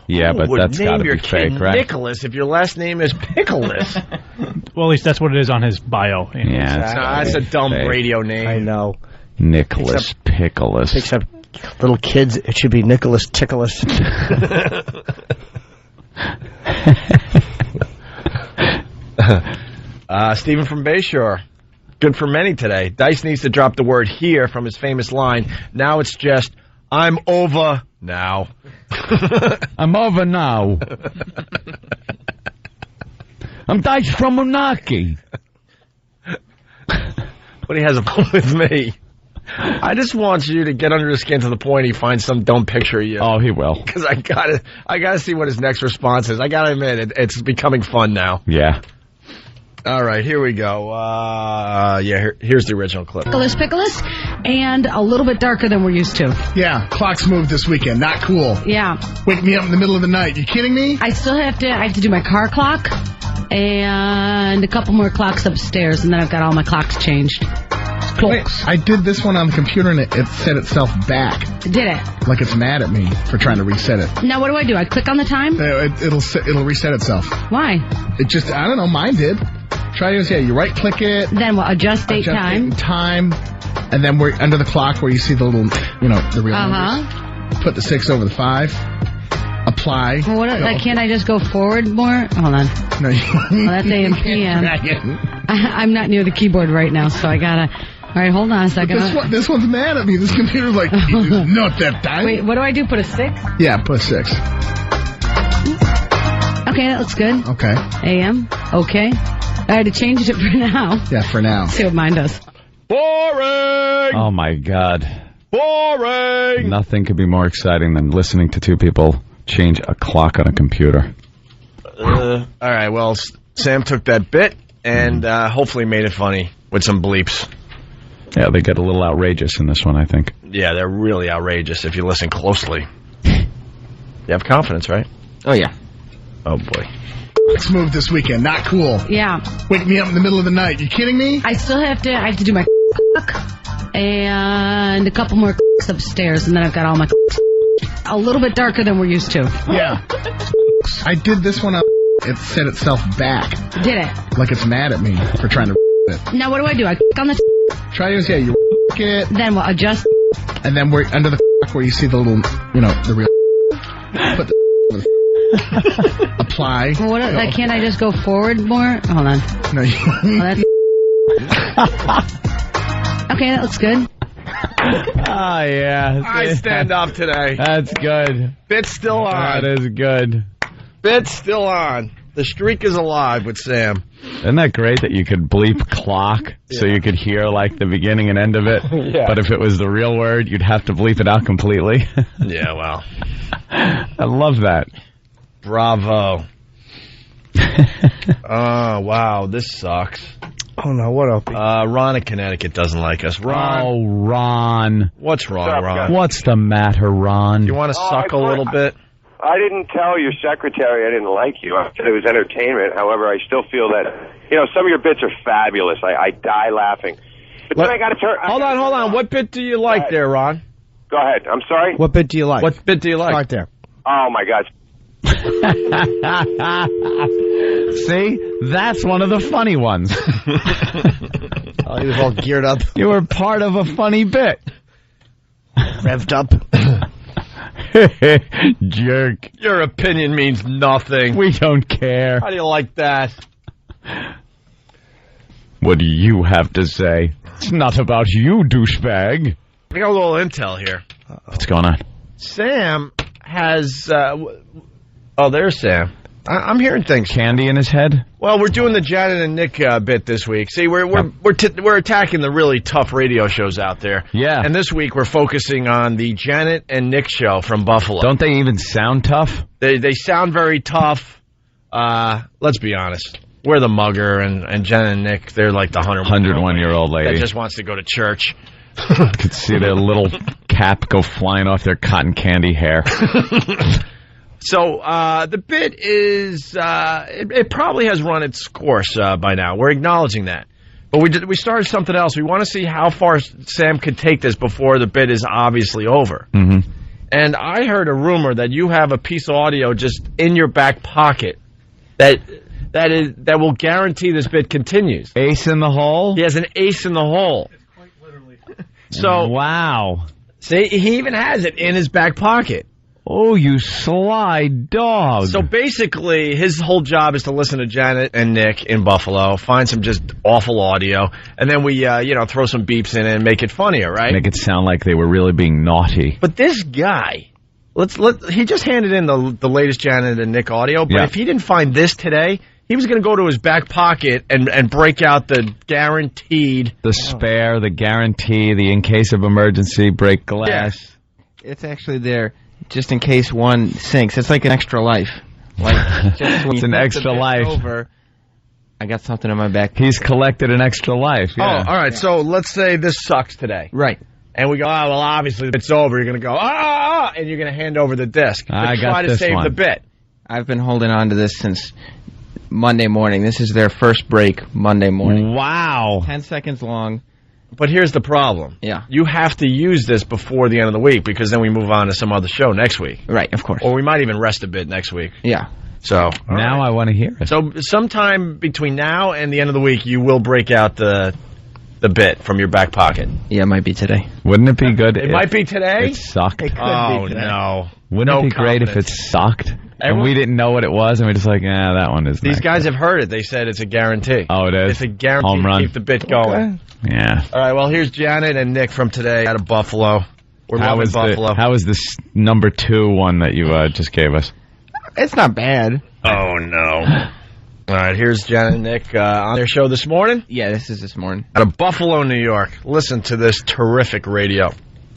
Yeah, but that's got to be fake, right? Nicholas, if your last name is Pickles. Well, at least that's what it is on his bio. Yeah, that's a dumb fake. radio name. I know. Nicholas Pickles. Except little kids, it should be Nicholas Tickles. Stephen from Bayshore. Good for many today. Dice needs to drop the word here from his famous line. Now it's just, I'm over now. I'm over now. I'm Dice from Monarchy. But he has a problem with me. I just want you to get under the skin to the point he finds some dumb picture of you. Oh, he will. Because I gotta see what his next response is. I gotta admit, it's becoming fun now. Yeah. All right, here we go. Here's the original clip. Nicholas Pickles, and a little bit darker than we're used to. Yeah, clocks moved this weekend. Not cool. Yeah. Wake me up in the middle of the night. You kidding me? I have to do my car clock, and a couple more clocks upstairs, and then I've got all my clocks changed. Clocks. I did this one on the computer, and it set itself back. Did it? Like it's mad at me for trying to reset it. Now what do? I click on the time? It'll reset itself. Why? It just, I don't know, mine did. Try yours, yeah. You right-click it. Then what? Adjust date time. And then we're under the clock where you see the little, the real numbers. Put the 6 over the 5. Apply. Well, can't I just go forward more? Hold on. No, well, that's AM PM. I'm not near the keyboard right now, so I gotta. All right, hold on a second. This one's mad at me. This computer's like, not that time. Wait, what do I do? Put a 6? Yeah, put a 6. Okay, that looks good. Okay. AM. Okay. I had to change it for now. Yeah, for now. Let's see what mine does. Boring! Oh, my God. Boring! Nothing could be more exciting than listening to two people change a clock on a computer. All right, well, Sam took that bit and hopefully made it funny with some bleeps. Yeah, they get a little outrageous in this one, I think. Yeah, they're really outrageous if you listen closely. You have confidence, right? Oh, yeah. Oh, boy. Move this weekend. Not cool. Yeah. Wake me up in the middle of the night. You kidding me? I have to do my and a couple more upstairs, and then I've got all my a little bit darker than we're used to. Yeah. I did this one up. It set itself back. Did it? Like it's mad at me for trying to it. Now what do? I click on the Try to, yeah, you it. Then what, adjust? And then we're under the where you see the little, the real put the apply. Well, what, can't I just go forward more? Hold on. No, okay, that looks good. Oh, yeah. I stand up today. That's good. Bit's still on. That is good. Bit's still on. The streak is alive with Sam. Isn't that great that you could bleep clock so you could hear, like, the beginning and end of it? Yeah. But if it was the real word, you'd have to bleep it out completely. Yeah, well. I love that. Bravo. Oh, wow. This sucks. Oh, no. What, Opie? Ron in Connecticut doesn't like us. Ron. Oh, Ron. What's wrong, Ron? What's the matter, Ron? You want to suck a little bit? I didn't tell your secretary I didn't like you. I said it was entertainment. However, I still feel that, some of your bits are fabulous. I die laughing. But then I got to turn... Hold on. What bit do you like there, Ron? Go ahead. I'm sorry? What bit do you like? What bit do you like? Start there. Oh, my God. See? That's one of the funny ones. Oh, he was all geared up. You were part of a funny bit. Revved up. Jerk. Your opinion means nothing. We don't care. How do you like that? What do you have to say? It's not about you, douchebag. I got a little intel here. What's going on? Sam has... Oh, there's Sam. I'm hearing things. Candy in his head? Well, we're doing the Janet and Nick bit this week. See, we're attacking the really tough radio shows out there. Yeah. And this week we're focusing on the Janet and Nick show from Buffalo. Don't they even sound tough? They sound very tough. Let's be honest. We're the mugger, and Janet and Nick, they're like the 101-year-old lady that just wants to go to church. Could see their little cap go flying off their cotton candy hair. So the bit is it probably has run its course by now. We're acknowledging that, but we started something else. We want to see how far Sam could take this before the bit is obviously over. Mm-hmm. And I heard a rumor that you have a piece of audio just in your back pocket that will guarantee this bit continues. Ace in the hole? He has an ace in the hole. It's quite literally. So wow. See, he even has it in his back pocket. Oh, you sly dog. So basically, his whole job is to listen to Janet and Nick in Buffalo, find some just awful audio, and then we, throw some beeps in it and make it funnier, right? Make it sound like they were really being naughty. But this guy, he just handed in the latest Janet and Nick audio, but if he didn't find this today, he was going to go to his back pocket and break out the guaranteed... The spare, the guarantee, the in case of emergency, break glass. Yeah. It's actually there. Just in case one sinks. It's like an extra life. Like, just when it's an extra life. Over, I got something in my back. He's collected an extra life. Yeah. Oh, all right. So let's say this sucks today. Right. And we go, well, obviously it's over. You're going to go, and you're going to hand over the disc. I got try to this save one. the bit. I've been holding on to this since Monday morning. This is their first break Monday morning. Wow. 10 seconds long. But here's the problem. Yeah. You have to use this before the end of the week because then we move on to some other show next week. Right, of course. Or we might even rest a bit next week. Yeah. So now I want to hear it. So sometime between now and the end of the week, you will break out the bit from your back pocket. Yeah, it might be today. Wouldn't it be good? It might be today. It sucked. It could Oh be today. no! Wouldn't it be great if it sucked? And we didn't know what it was, and we're just like, that one is. These guys have heard it. They said it's a guarantee. Oh, it is. It's a guarantee Home run. to keep the bit going. Yeah. All right. Well, here's Janet and Nick from today out of Buffalo. We're loving Buffalo. How was this number 2 one that you just gave us? It's not bad. Oh no! All right. Here's Janet and Nick on their show this morning. Yeah, this is this morning. Out of Buffalo, New York. Listen to this terrific radio.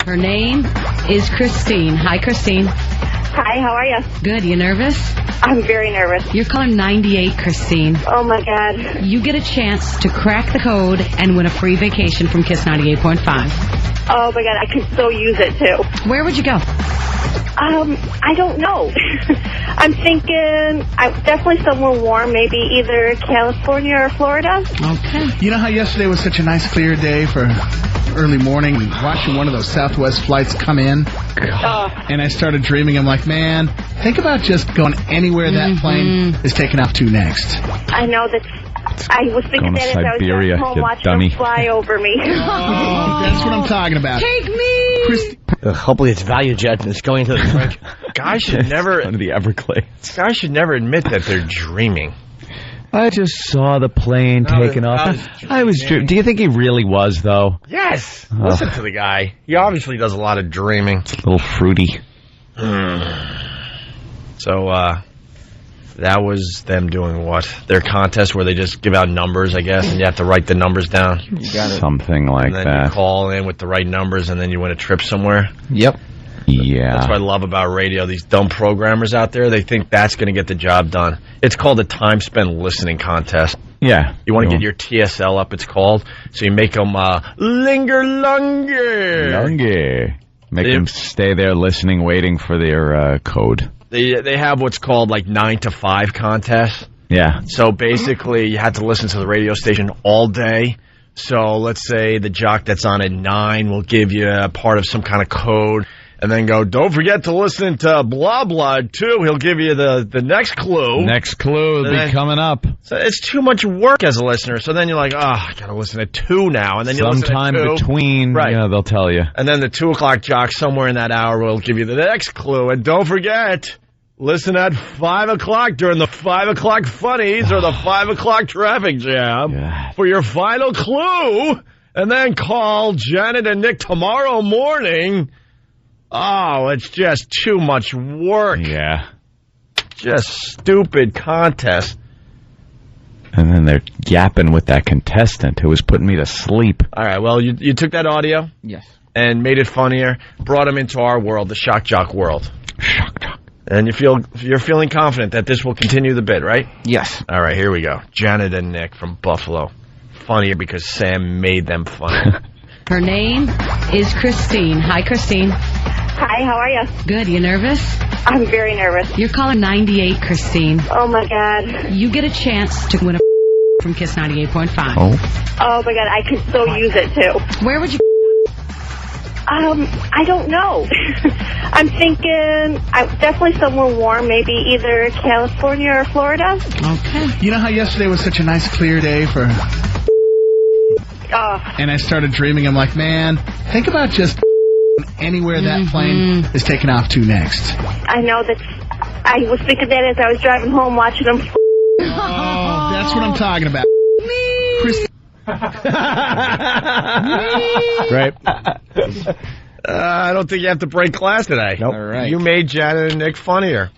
Her name is Christine. Hi, Christine. Hi, how are you? Good. You nervous? I'm very nervous. You're calling 98, Christine. Oh, my God. You get a chance to crack the code and win a free vacation from Kiss 98.5. Oh, my God, I could so use it, too. Where would you go? I don't know. I'm thinking definitely somewhere warm, maybe either California or Florida. Okay. You know how yesterday was such a nice clear day for early morning, watching one of those Southwest flights come in? And I started dreaming. I'm like, man, think about just going anywhere that plane is taking off to next. I know that. I was thinking that as I was Siberia, driving home you watching dummy. them fly over me. That's what I'm talking about. Take me! Hopefully it's value jet and it's going to the drink. Guys should never. Under the Everglades. Guys should never admit that they're dreaming. I just saw the plane taking off. I was. Do you think he really was, though? Yes. Listen to the guy. He obviously does a lot of dreaming. A little fruity. So, that was them doing what? Their contest where they just give out numbers, I guess, and you have to write the numbers down. You got it. Something like And then that. you call in with the right numbers, and then you win a trip somewhere. Yep. Yeah. That's what I love about radio. These dumb programmers out there, they think that's going to get the job done. It's called the time spent listening contest. Yeah. You want to get your TSL up, it's called. So you make them linger longer. Longer. Make them stay there listening, waiting for their code. They have what's called like 9 to 5 contests. Yeah. So basically, you had to listen to the radio station all day. So let's say the jock that's on at 9 will give you a part of some kind of code, and then go, don't forget to listen to blah blah too. He'll give you the next clue. Next clue will be coming up. So it's too much work as a listener. So then you're like, I gotta listen to 2 now, and then you sometime listen to 2. between, right? They'll tell you. And then the 2 o'clock jock somewhere in that hour will give you the next clue, and don't forget. Listen at 5 o'clock during the 5 o'clock funnies or the 5 o'clock traffic jam for your final clue. And then call Janet and Nick tomorrow morning. Oh, it's just too much work. Yeah. Just stupid contest. And then they're yapping with that contestant who was putting me to sleep. All right, well, you took that audio. Yes. And made it funnier. Brought them into our world, the Shock Jock world. Shock Jock. And you're feeling confident that this will continue the bit, right? Yes. All right, here we go. Janet and Nick from Buffalo. Funnier because Sam made them funny. Her name is Christine. Hi, Christine. Hi, how are you? Good. You nervous? I'm very nervous. You're calling 98, Christine. Oh, my God. You get a chance to win a from Kiss 98.5. Oh, my God, I could so use it, too. Where would you... I don't know. I'm thinking definitely somewhere warm, maybe either California or Florida. Okay. You know how yesterday was such a nice clear day for... And I started dreaming. I'm like, man, think about just anywhere that plane is taking off to next. I know that. I was thinking that as I was driving home watching them. Oh, that's what I'm talking about. Right. I don't think you have to break class today. Nope. All right. You made Janet and Nick funnier.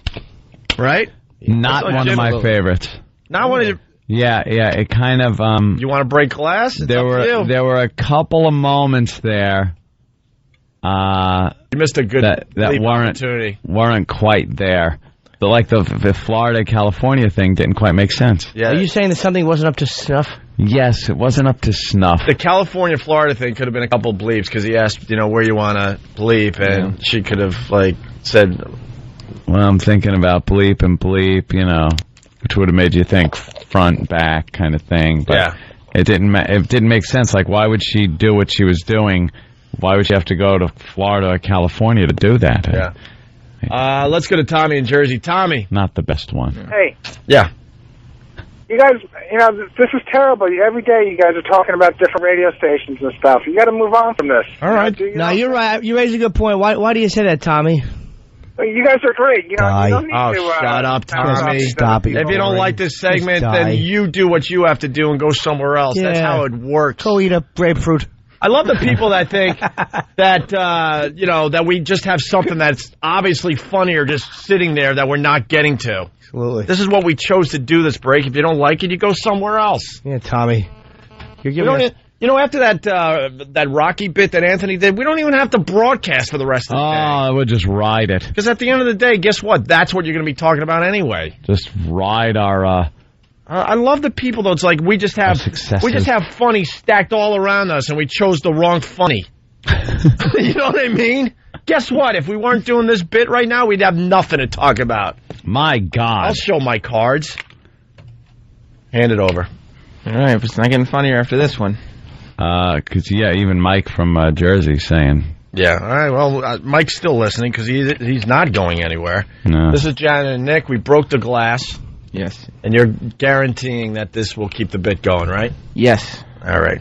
Right? Not one of my favorites. Not one of your... Yeah, it kind of... You want to break class? It's there were a couple of moments there you missed a good that opportunity. weren't quite there. But like the Florida, California thing didn't quite make sense. Yeah. Are you saying that something wasn't up to snuff? Yes, it wasn't up to snuff. The California, Florida thing could have been a couple bleeps because he asked, where you want to bleep, and she could have, said... Well, I'm thinking about bleep and bleep, which would have made you think front, back kind of thing. But it didn't make sense. Like, why would she do what she was doing? Why would she have to go to Florida or California to do that? Yeah. Let's go to Tommy in Jersey. Tommy. Not the best one. Hey. Yeah. You guys, this is terrible. Every day you guys are talking about different radio stations and stuff. You got to move on from this. All right. No, you're right. You raise a good point. Why do you say that, Tommy? You guys are great. You don't need to... shut up, Tommy. Stop it. If you don't like this segment, then you do what you have to do and go somewhere else. Yeah. That's how it works. Go eat a grapefruit. I love the people that think that, that we just have something that's obviously funnier just sitting there that we're not getting to. Absolutely. This is what we chose to do this break. If you don't like it, you go somewhere else. Yeah, Tommy. You don't You know, after that Rocky bit that Anthony did, we don't even have to broadcast for the rest of the day. We'll just ride it. Because at the end of the day, guess what? That's what you're going to be talking about anyway. Just ride our... I love the people, though. It's like we just have funny stacked all around us, and we chose the wrong funny. You know what I mean? Guess what? If we weren't doing this bit right now, we'd have nothing to talk about. My God. I'll show my cards. Hand it over. All right, but it's not getting funnier after this one. Because, even Mike from Jersey saying... Yeah, all right, well, Mike's still listening because he's not going anywhere. No. This is Janet and Nick. We broke the glass. Yes. And you're guaranteeing that this will keep the bit going, right? Yes. All right.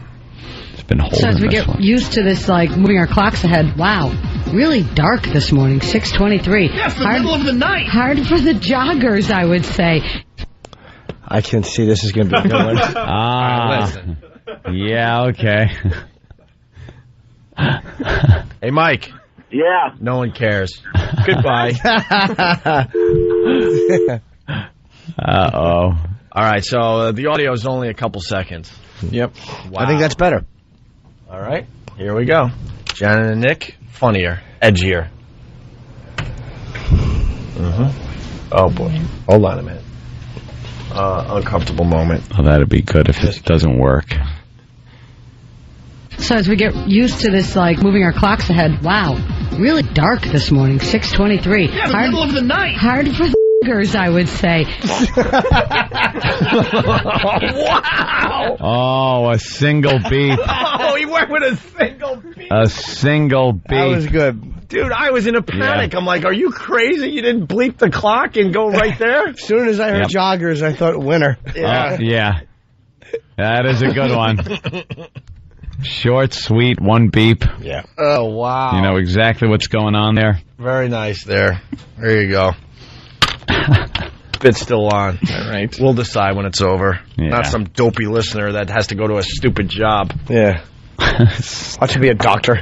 It's been holding So as we get used to this, like, moving our clocks ahead, wow, really dark this morning, 6:23. Yeah, it's the middle of the night. Hard for the joggers, I would say. I can see this is going to be a good one. Listen. Yeah, okay. Hey, Mike. Yeah. No one cares. Goodbye. Uh-oh. All right, so the audio is only a couple seconds. Yep. Wow. I think that's better. All right, here we go. Janet and Nick, funnier, edgier. Oh, boy. Hold on a minute. Uncomfortable moment. Oh, that'd be good if it doesn't work. So as we get used to this, like, moving our clocks ahead, wow, really dark this morning, 6:23. Yeah, the middle of the night. Hard for the joggers, I would say. Wow! Oh, a single beep. Oh, he went with a single beep. A single beep. That was good. Dude, I was in a panic. I'm like, are you crazy? You didn't bleep the clock and go right there? As soon as I heard joggers, I thought winner. Yeah. That is a good one. Short, sweet, one beep. Yeah. Oh, wow. You know exactly what's going on there. Very nice there. There you go. Bit's still on. All right. We'll decide when it's over. Yeah. Not some dopey listener that has to go to a stupid job. Yeah. Watch him be a doctor.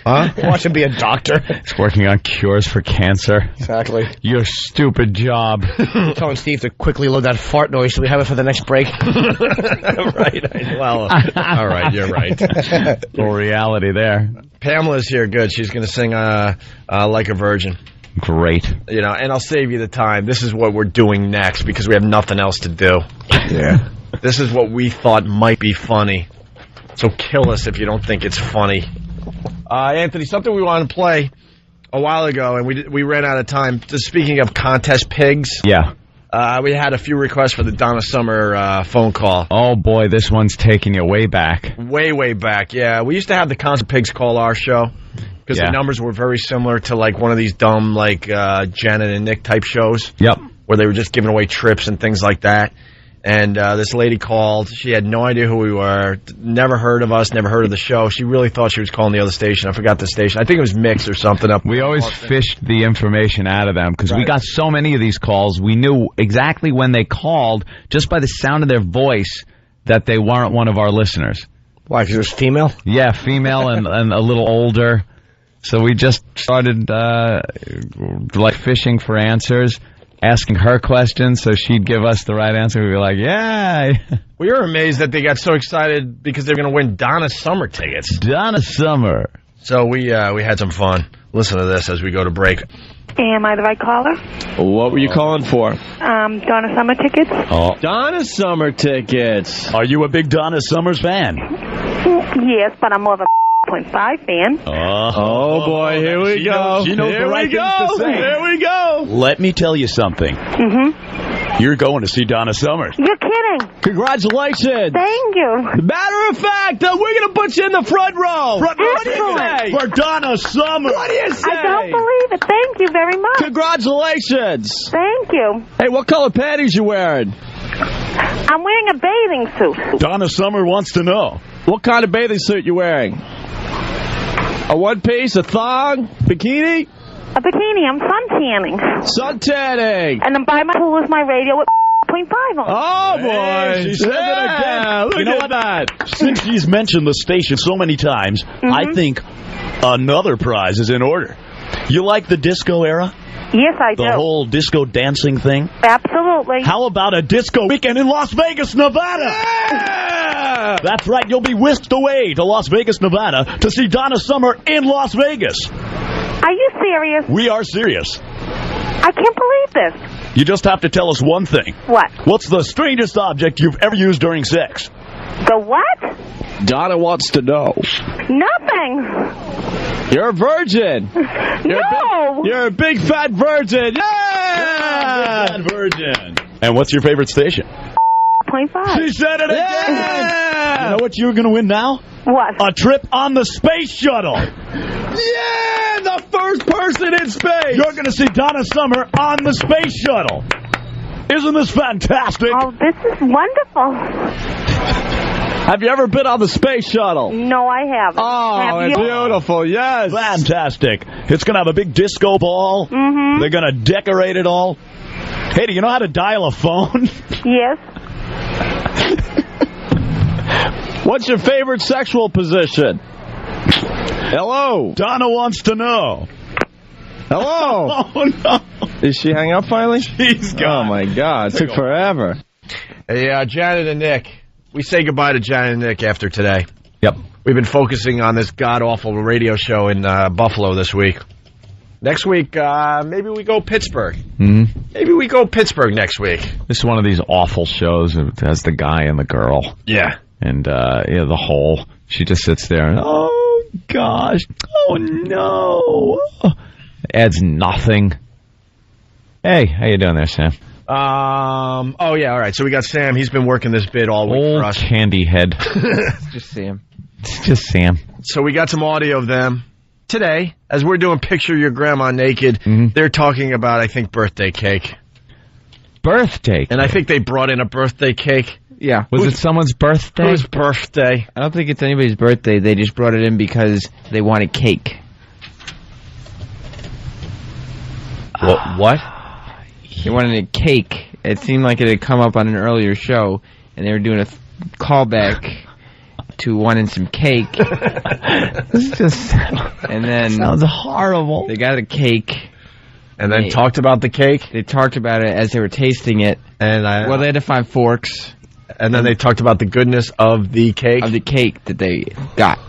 Huh? Watch him be a doctor. He's working on cures for cancer. Exactly. Your stupid job. I'm telling Steve to quickly load that fart noise so we have it for the next break. Right. Well, all right. You're right. Full reality there. Pamela's here. Good. She's going to sing Like a Virgin. Great. You know, and I'll save you the time. This is what we're doing next because we have nothing else to do. Yeah. This is what we thought might be funny. So kill us if you don't think it's funny. Anthony, something we wanted to play a while ago, and we ran out of time. Just speaking of contest pigs. Yeah. We had a few requests for the Donna Summer phone call. Oh, boy, this one's taking you way back. Way back, yeah. We used to have the Concert Pigs call our show because the numbers were very similar to, like, one of these dumb, like, Janet and Nick type shows. Yep. Where they were just giving away trips and things like that. And this lady called. She had no idea who we were, never heard of us, never heard of the show. She really thought she was calling the other station. I forgot the station. I think it was Mix or something. We always fished the information out of them because we got so many of these calls. We knew exactly when they called, just by the sound of their voice, that they weren't one of our listeners. Why, because it was female? Yeah, female and a little older. So we just started, like, fishing for answers. Asking her questions so she'd give us the right answer. We'd be like, yeah. We were amazed that they got so excited because they were going to win Donna Summer tickets. Donna Summer. So we had some fun. Listen to this as we go to break. Am I the right caller? What were you calling for? Donna Summer tickets. Oh. Donna Summer tickets. Are you a big Donna Summers fan? Yes, but I'm more of a 0.5 fan. Oh boy, here we go. She knows the right things to say. Here we go. Let me tell you something. Mm-hmm. You're going to see Donna Summers. You're kidding. Congratulations. Thank you. Matter of fact, we're going to put you in the front row. What do you say? For Donna Summers. What do you say? I don't believe it. Thank you very much. Congratulations. Thank you. Hey, what color panties you wearing? I'm wearing a bathing suit. Donna Summer wants to know. What kind of bathing suit you wearing? A one piece, a thong, bikini? A bikini. I'm sun tanning. Sun tanning. And then by my pool is my radio with 0.5 on. Oh, boy. She said it again. Look you know at that. Since she's mentioned the station so many times, I think another prize is in order. You like the disco era? Yes, I do. The whole disco dancing thing? Absolutely. How about a disco weekend in Las Vegas, Nevada? Yeah! Yeah! That's right, you'll be whisked away to Las Vegas, Nevada to see Donna Summer in Las Vegas. Are you serious? We are serious. I can't believe this. You just have to tell us one thing. What? What's the strangest object you've ever used during sex? The what? Donna wants to know. Nothing. You're a virgin. No. You're a big fat virgin. Yeah! Big fat virgin. And what's your favorite station? 25. She said it again. Yeah! You know what you're going to win now? What? A trip on the space shuttle. Yeah! The first person in space. You're going to see Donna Summer on the space shuttle. Isn't this fantastic? Oh, this is wonderful. Have you ever been on the space shuttle? No, I haven't. Oh, Have it's you? beautiful, yes. Fantastic. It's going to have a big disco ball. Mm-hmm. They're going to decorate it all. Hey, do you know how to dial a phone? Yes. What's your favorite sexual position? Hello. Donna wants to know. Hello. Oh, no. Did she hang up finally? She's gone. Oh, my God. It took forever. Hey, Janet and Nick. We say goodbye to Janet and Nick after today. Yep. We've been focusing on this god-awful radio show in Buffalo this week. Next week, maybe we go Pittsburgh. Mm-hmm. Maybe we go Pittsburgh next week. This is one of these awful shows. It has the guy and the girl. Yeah. And, the whole, she just sits there and, oh, gosh. Oh, no. Adds nothing. Hey, how you doing there, Sam? Oh, yeah, all right. So we got Sam. He's been working this bit all week Old for us. candy head. Just Sam. It's just Sam. So we got some audio of them. Today, as we're doing Picture Your Grandma Naked, they're talking about, I think, birthday cake. Birthday cake? And I think they brought in a birthday cake. Yeah. Was it someone's birthday? Whose birthday? I don't think it's anybody's birthday. They just brought it in because they wanted cake. What? They wanted a cake. It seemed like it had come up on an earlier show, and they were doing a callback to wanting some cake. This just and then sounds horrible. They got a cake. And then talked about the cake? They talked about it as they were tasting it. And well, they had to find forks. And then they talked about the goodness of the cake? Of the cake that they got.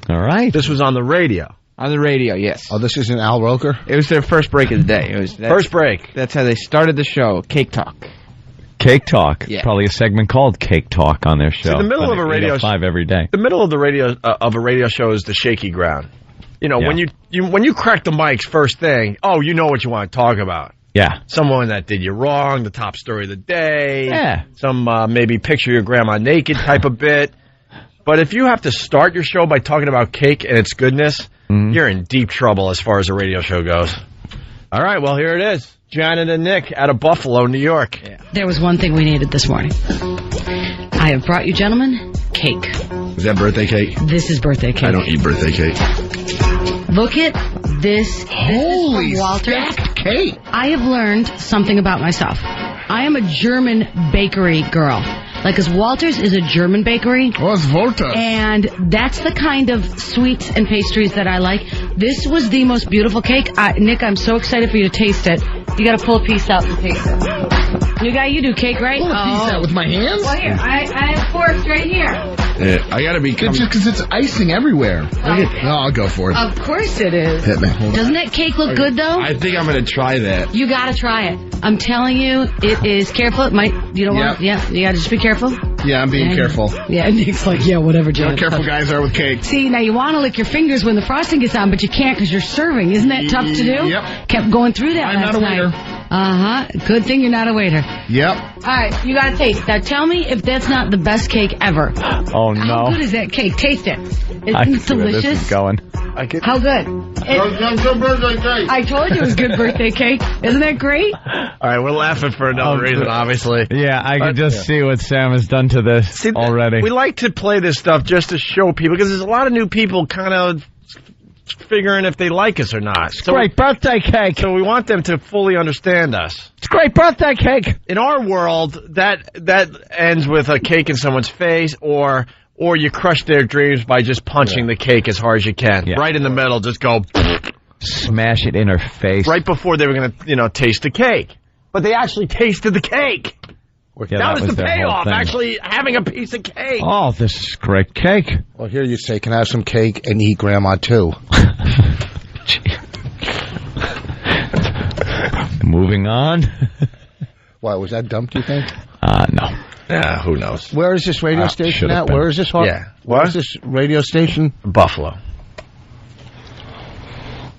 All right. This was on the radio. On the radio, yes. Oh, this isn't Al Roker? It was their first break of the day. First break. That's how they started the show, Cake Talk. Cake Talk. Yeah. Probably a segment called Cake Talk on their show. See, the middle of a radio show. 5 every day. The middle of the radio show is the shaky ground. You know, Yeah. when you crack the mics first thing, you know what you want to talk about. Yeah. Someone that did you wrong, the top story of the day. Yeah. Some maybe Picture Your Grandma Naked type of bit. But if you have to start your show by talking about cake and its goodness, you're in deep trouble as far as a radio show goes. All right, well, here it is. Janet and Nick out of Buffalo, New York. Yeah. There was one thing we needed this morning. I have brought you, gentlemen, cake. Is that birthday cake? This is birthday cake. I don't eat birthday cake. Look at this. Holy this is from Walter. stacked cake. I have learned something about myself. I am a German bakery girl. Because Walter's is a German bakery. What's Volta? And that's the kind of sweets and pastries that I like. This was the most beautiful cake. Nick, I'm so excited for you to taste it. You got to pull a piece out and taste it. You do cake, right? Pull a piece out with my hands? Well, here, I have forks right here. I gotta be. It's just because it's icing everywhere. No, I'll go for it. Of course it is. Hit me. Hold Doesn't that cake look good, though? I think I'm gonna try that. You gotta try it. I'm telling you, it is careful. It might, you don't want, you gotta just be careful. Yeah, I'm being careful. Yeah, Nick's like, yeah, whatever, You know Janet. how careful guys are with cake. See, now you want to lick your fingers when the frosting gets on, but you can't because you're serving. Isn't that tough to do? Yep. Kept going through that I'm last not a night. waiter. Good thing you're not a waiter. Yep. All right, you gotta taste. Now tell me if that's not the best cake ever. Oh, no. How good is that cake? Taste it. I can It's see where this delicious. is going. How good? I told you it was good birthday cake. Isn't that great? All right, we're laughing for another reason, obviously. Yeah, I can just see what Sam has done to this already. We like to play this stuff just to show people, because there's a lot of new people kind of figuring if they like us or not. It's great birthday cake. So we want them to fully understand us. It's great birthday cake. In our world, that ends with a cake in someone's face, or you crush their dreams by just punching the cake as hard as you can. Yeah. Right in the middle, just go smash it in her face. Right before they were going to, taste the cake. But they actually tasted the cake. Yeah, that that was was the their whole payoff, thing. actually having a piece of cake. Oh, this is great cake. Well, here you say, can I have some cake and eat Grandma too? Moving on. Why, was that dumb, do you think? No. Yeah, who knows? Where is this radio station should've at? been. Where is this? Yeah. Where is this radio station? Buffalo.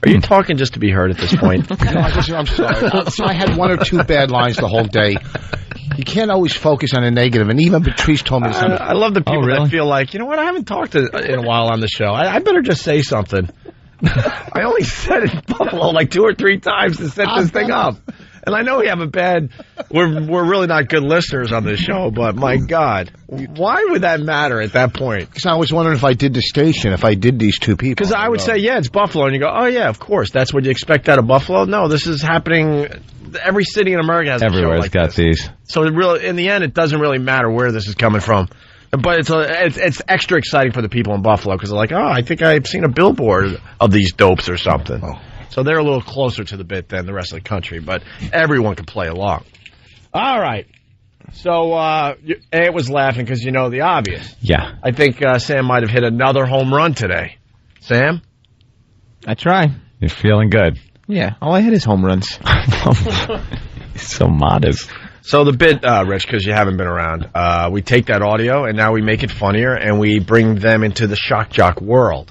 Are you talking just to be heard at this point? No, I'm sorry. So I had one or two bad lines the whole day. You can't always focus on the negative, and even Patrice told me this. I love the people really? that feel like, you know what, I haven't talked in a while on the show. I better just say something. I only said it in Buffalo like 2 or 3 times to set this thing up. And I know we have we're really not good listeners on this show, but my God, why would that matter at that point? Because I was wondering if I did the station, if I did these two people. Because I would say, yeah, it's Buffalo. And you go, oh, yeah, of course. That's what you expect out of Buffalo? No, this is happening. Every city in America has a show Everywhere's like got this. these. So in the end, it doesn't really matter where this is coming from. But it's extra exciting for the people in Buffalo because they're like, oh, I think I've seen a billboard of these dopes or something. Oh. So they're a little closer to the bit than the rest of the country, but everyone can play along. All right. So it was laughing because you know the obvious. Yeah. I think Sam might have hit another home run today. Sam? I try. You're feeling good. Yeah, all I hit is home runs. So modest. So the bit, Rich, because you haven't been around, we take that audio and now we make it funnier and we bring them into the shock jock world.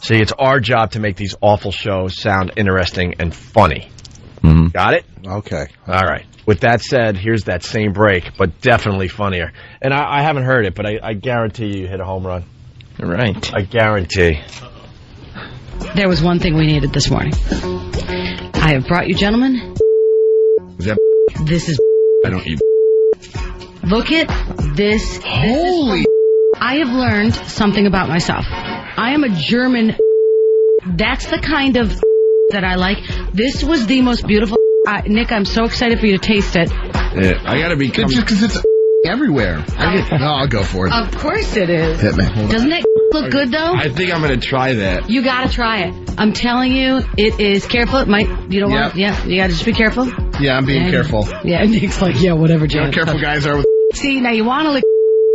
See, it's our job to make these awful shows sound interesting and funny. Mm-hmm. Got it? Okay. All right. With that said, here's that same break, but definitely funnier. And I haven't heard it, but I guarantee you hit a home run. Right. I guarantee. There was one thing we needed this morning. I have brought you, gentlemen. Is that? This is. I don't eat. Look at this. Holy. I have learned something about myself. I am a German. That's the kind of that I like. This was the most beautiful. Nick, I'm so excited for you to taste it. Yeah, I gotta be. It's just because it's everywhere. I'll go for it. Of course it is. Hit me. Doesn't it look good though? I think I'm gonna try that. You gotta try it. I'm telling you, it is. Careful, it might. You don't want. Yeah, you gotta just be careful. Yeah, I'm being careful. Yeah, Nick's like, yeah, whatever, You know Janet. how careful guys are with. See, now you want to lick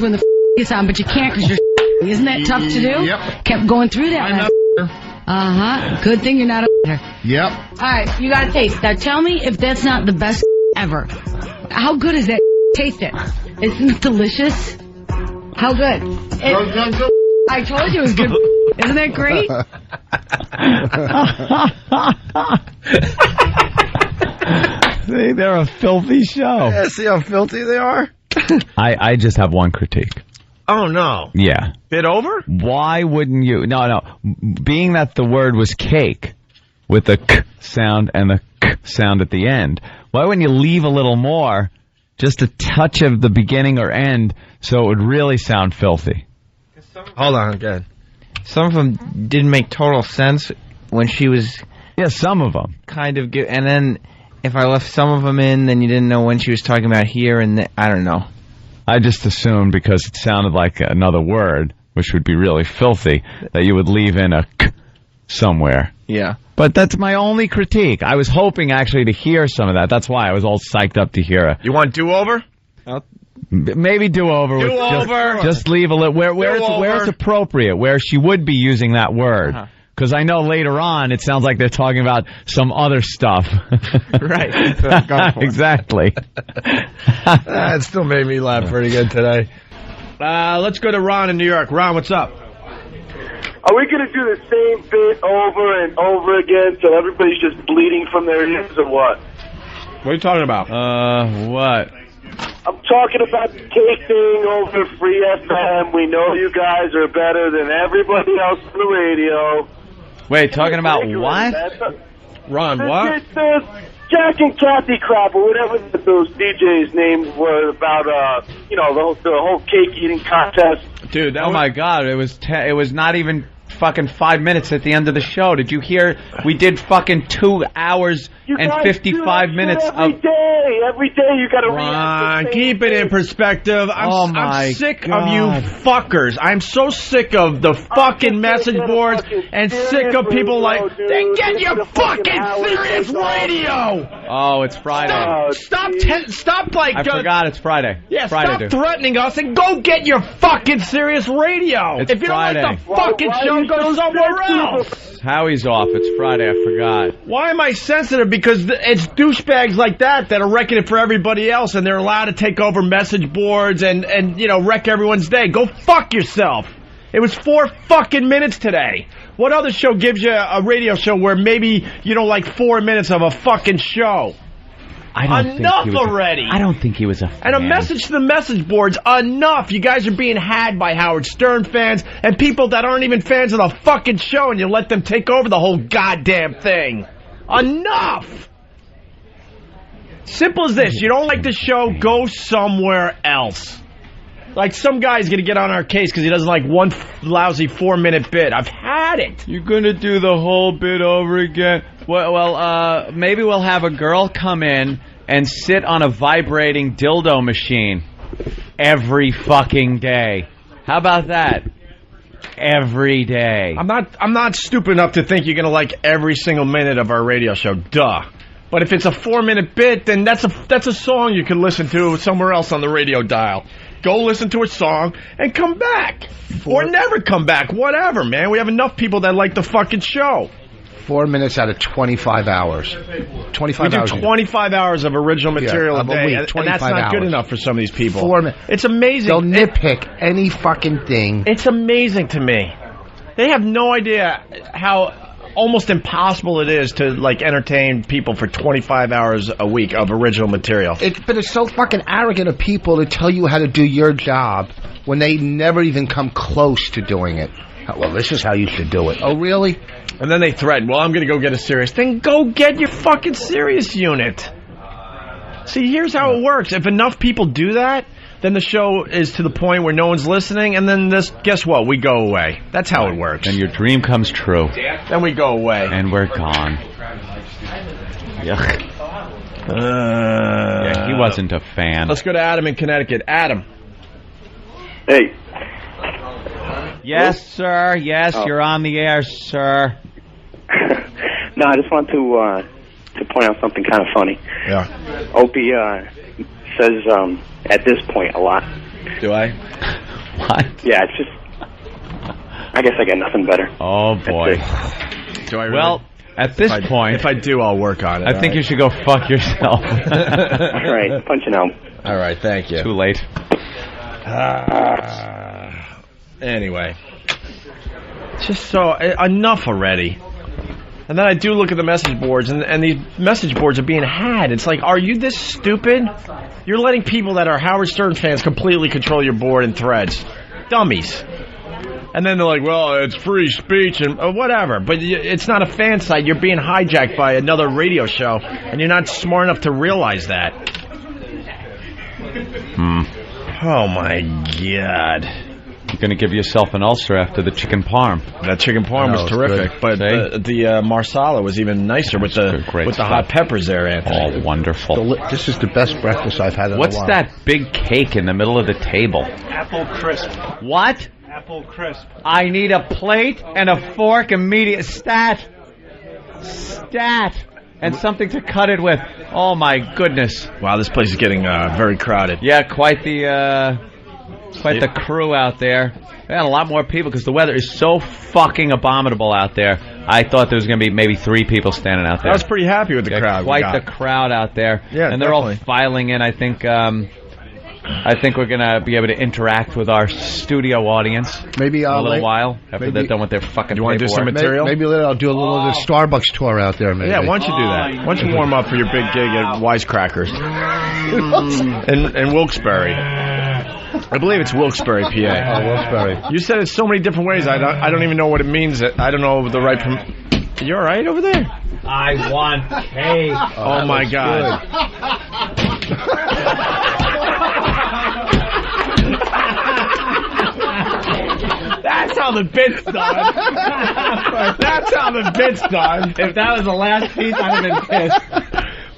when the gets on, but you can't because you're. Isn't that tough to do? Yep. Kept going through that. I'm not. Good thing you're not a. Yep. All right, you gotta taste. Now tell me if that's not the best ever. How good is that? Taste it. Isn't it delicious? How good? I told you it was good. Isn't that great? See, they're a filthy show. Yeah, see how filthy they are? I just have one critique. Oh, no. Yeah. Bit over? Why wouldn't you? No. Being that the word was cake with the k sound and the k sound at the end, why wouldn't you leave a little more, just a touch of the beginning or end, so it would really sound filthy? Hold on, again. Some of them didn't make total sense when she was. Yeah, some of them. Kind of good. And then if I left some of them in, then you didn't know when she was talking about here and I don't know. I just assumed because it sounded like another word, which would be really filthy, that you would leave in a k somewhere. Yeah. But that's my only critique. I was hoping actually to hear some of that. That's why I was all psyched up to hear it. You want do-over? Maybe do-over. Do-over. Just leave a little where it's appropriate, where she would be using that word. Because I know later on it sounds like they're talking about some other stuff. Right. Exactly. That still made me laugh pretty good today. Let's go to Ron in New York. Ron, what's up? Are we going to do the same bit over and over again till everybody's just bleeding from their ears or what? What are you talking about? What? I'm talking about the cake thing over Free FM. We know you guys are better than everybody else on the radio. Wait, talking about what? Ron, what? The Jack and Kathy crap or whatever those DJs' names were about, the whole cake eating contest. Dude, oh my God, it was not even fucking 5 minutes at the end of the show. Did you hear? We did fucking 2 hours and 55 minutes of. Day. day. Every day you got to react. Keep it in perspective. I'm sick of you fuckers. I'm so sick of the fucking message boards and sick of people like, then get your fucking Sirius radio. Oh, it's Friday. Stop like... I forgot it's Friday. Yeah, Friday, stop threatening us and go get your fucking Sirius radio. It's if you Friday. don't like the fucking show, go somewhere else. Howie's off. It's Friday. I forgot. Why am I sensitive? Because it's douchebags like that are wrecking it for everybody else, and they're allowed to take over message boards and wreck everyone's day. Go fuck yourself. It was 4 fucking minutes today. What other show gives you a radio show where maybe you don't like 4 minutes of a fucking show? Enough already. I don't think he was a fan. And a message to the message boards, enough. You guys are being had by Howard Stern fans and people that aren't even fans of the fucking show, and you let them take over the whole goddamn thing. Enough. Simple as this. You don't like the show, go somewhere else. Like some guy's going to get on our case because he doesn't like one lousy 4-minute bit. I've had it. You're going to do the whole bit over again. Well, maybe we'll have a girl come in and sit on a vibrating dildo machine every fucking day. How about that? Every day. I'm not stupid enough to think you're going to like every single minute of our radio show. Duh. But if it's a 4-minute bit, then that's a song you can listen to somewhere else on the radio dial. Go listen to a song and come back. Or never come back. Whatever, man. We have enough people that like the fucking show. 4 minutes out of 25 hours. 25 hours. We do 25 hours of original material a day, and that's not good enough for some of these people. 4 minutes. It's amazing. They'll nitpick any fucking thing. It's amazing to me. They have no idea how almost impossible it is to entertain people for 25 hours a week of original material. But it's so fucking arrogant of people to tell you how to do your job when they never even come close to doing it. Well, this is how you should do it. Oh, really? And then they threaten, well, I'm going to go get a Sirius. Then go get your fucking Sirius unit. See, here's how it works. If enough people do that, then the show is to the point where no one's listening, and then guess what? We go away. That's how it works. And your dream comes true. Then we go away. And we're gone. Yuck. Yeah, he wasn't a fan. Let's go to Adam in Connecticut. Adam. Hey. Yes, sir. Yes, you're on the air, sir. No, I just want to point out something kind of funny. Yeah. Opie says at this point a lot. Do I? What? Yeah, it's just... I guess I got nothing better. Oh, boy. Do I really? Well, at this point... If I do, I'll work on it. I think you should go fuck yourself. All right, punching out. All right, thank you. Too late. Anyway. Just so... enough already. And then I do look at the message boards, and these message boards are being had. It's like, are you this stupid? You're letting people that are Howard Stern fans completely control your board and threads. Dummies. And then they're like, well, it's free speech and whatever. But it's not a fan site. You're being hijacked by another radio show, and you're not smart enough to realize that. Oh, my God. You're going to give yourself an ulcer after the chicken parm. That chicken parm was terrific, but the marsala was even nicer with the hot peppers there, Anthony. Oh, wonderful. This is the best breakfast I've had in a while. What's that big cake in the middle of the table? Apple crisp. What? Apple crisp. I need a plate and a fork immediate. Stat. And something to cut it with. Oh, my goodness. Wow, this place is getting very crowded. Yeah, quite the crew out there. We had a lot more people because the weather is so fucking abominable out there. I thought there was going to be maybe 3 people standing out there. I was pretty happy with the crowd. Quite the crowd out there. Yeah, and they're all filing in. I think we're going to be able to interact with our studio audience maybe in a little while after they're done with their fucking. You want to do some material? Maybe I'll do a little of the Starbucks tour out there. Maybe. Yeah, why don't you do that? Why don't you warm up for your big gig at Wisecrackers in Wilkes-Barre? I believe it's Wilkes-Barre, PA. Oh, Wilkes-Barre. You said it so many different ways. I don't even know what it means. I don't know the right. You all right over there? I want cake. Oh my God. That's how the bit's done. That's how the bit's done. If that was the last piece, I'd have been pissed.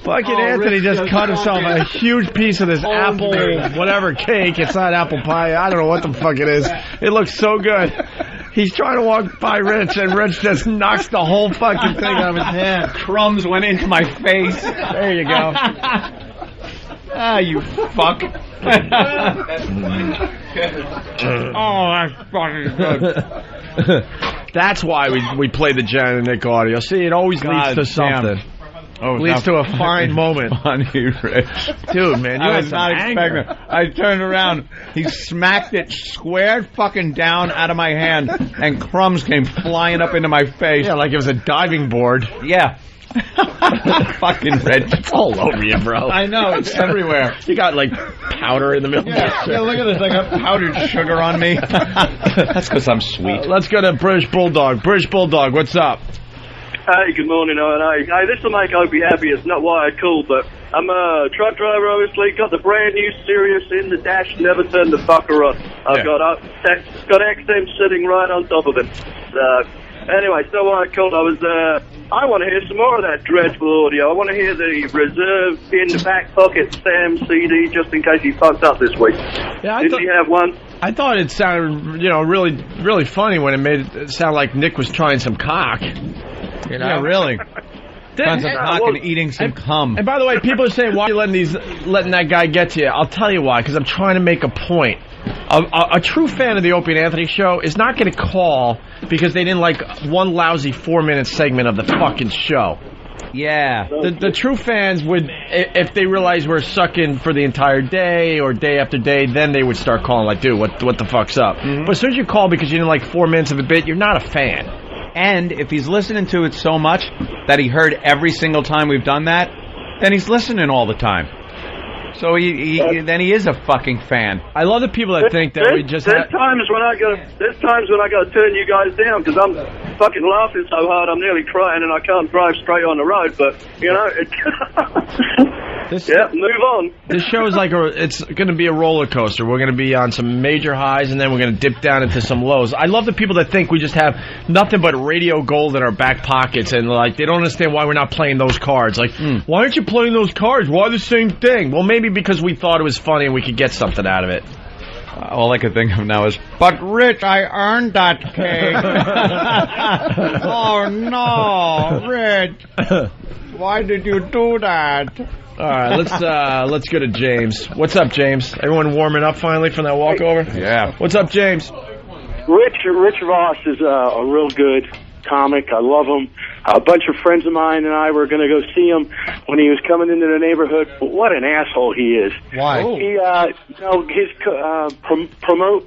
Fucking Anthony just cut himself a huge piece of this apple, whatever cake. It's not apple pie. I don't know what the fuck it is. It looks so good. He's trying to walk by Rich, and Rich just knocks the whole fucking thing out of his hand. Crumbs went into my face. There you go. Ah, you fuck. Oh, that's fucking good. That's why we play the Jan and Nick audio. See, it always leads to something. Oh, leads to a fine moment. Funny, Rich. Dude, man, you I had was some not anger. expecting. I turned around. He smacked it square fucking down out of my hand, and crumbs came flying up into my face. Yeah, like it was a diving board. Yeah. Fucking Rich. It's all over you, bro. I know, it's everywhere. You got, like, powder in the middle. Yeah, look at this. I got powdered sugar on me. That's because I'm sweet. Let's go to British Bulldog. British Bulldog, what's up? Hey, good morning, O&A. Hey, this will make Opie happy. It's not why I called, but I'm a truck driver, obviously. Got the brand new Sirius in the dash, never turned the fucker on. I've got XM sitting right on top of it. Anyway, so why I called, I want to hear some more of that dreadful audio. I want to hear the reserve in the back pocket Sam CD just in case he fucked up this week. Yeah, Didn't he have one? I thought it sounded, really, really funny when it made it sound like Nick was trying some cock. You know? Yeah, really. Tons of cock and eating some cum. And by the way, people are saying, why are you letting that guy get to you? I'll tell you why, because I'm trying to make a point. A true fan of the Opie and Anthony show is not going to call because they didn't like one lousy 4-minute segment of the fucking show. Yeah. The true fans would, if they realized we're sucking for the entire day or day after day, then they would start calling like, dude, what the fuck's up? But as soon as you call because you didn't like 4 minutes of a bit, you're not a fan. And if he's listening to it so much that he heard every single time we've done that, then he's listening all the time. So then he is a fucking fan. I love the people that think that we just There's times when I got to turn you guys down because I'm fucking laughing so hard I'm nearly crying and I can't drive straight on the road. But move on. This show is like it's going to be a roller coaster. We're going to be on some major highs and then we're going to dip down into some lows. I love the people that think we just have nothing but radio gold in our back pockets and like they don't understand why we're not playing those cards. Like, why aren't you playing those cards? Why the same thing? Well, maybe because we thought it was funny and we could get something out of it. All I could think of now is, but Rich, I earned that cake. Oh no, Rich! Why did you do that? All right, let's go to James. What's up, James? Everyone warming up finally from that walkover? Yeah. What's up, James? Rich Voss is a real good comic. I love him. A bunch of friends of mine and I were going to go see him when he was coming into the neighborhood. But what an asshole he is! Why? He, his promos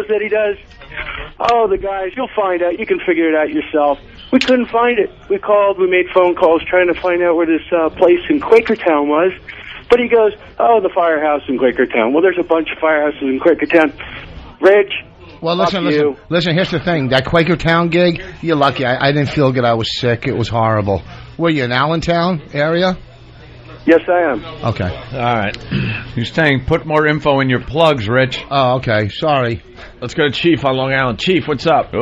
that he does. Oh, the guys, you'll find out. You can figure it out yourself. We couldn't find it. We called. We made phone calls trying to find out where this place in Quakertown was. But he goes, oh, the firehouse in Quakertown. Well, there's a bunch of firehouses in Quakertown. Rich. Well, listen. Here's the thing. That Quakertown gig, you're lucky. I didn't feel good. I was sick. It was horrible. Were you in Allentown area? Yes, I am. Okay. All right. You're saying put more info in your plugs, Rich. Oh, okay. Sorry. Let's go to Chief on Long Island. Chief, what's up?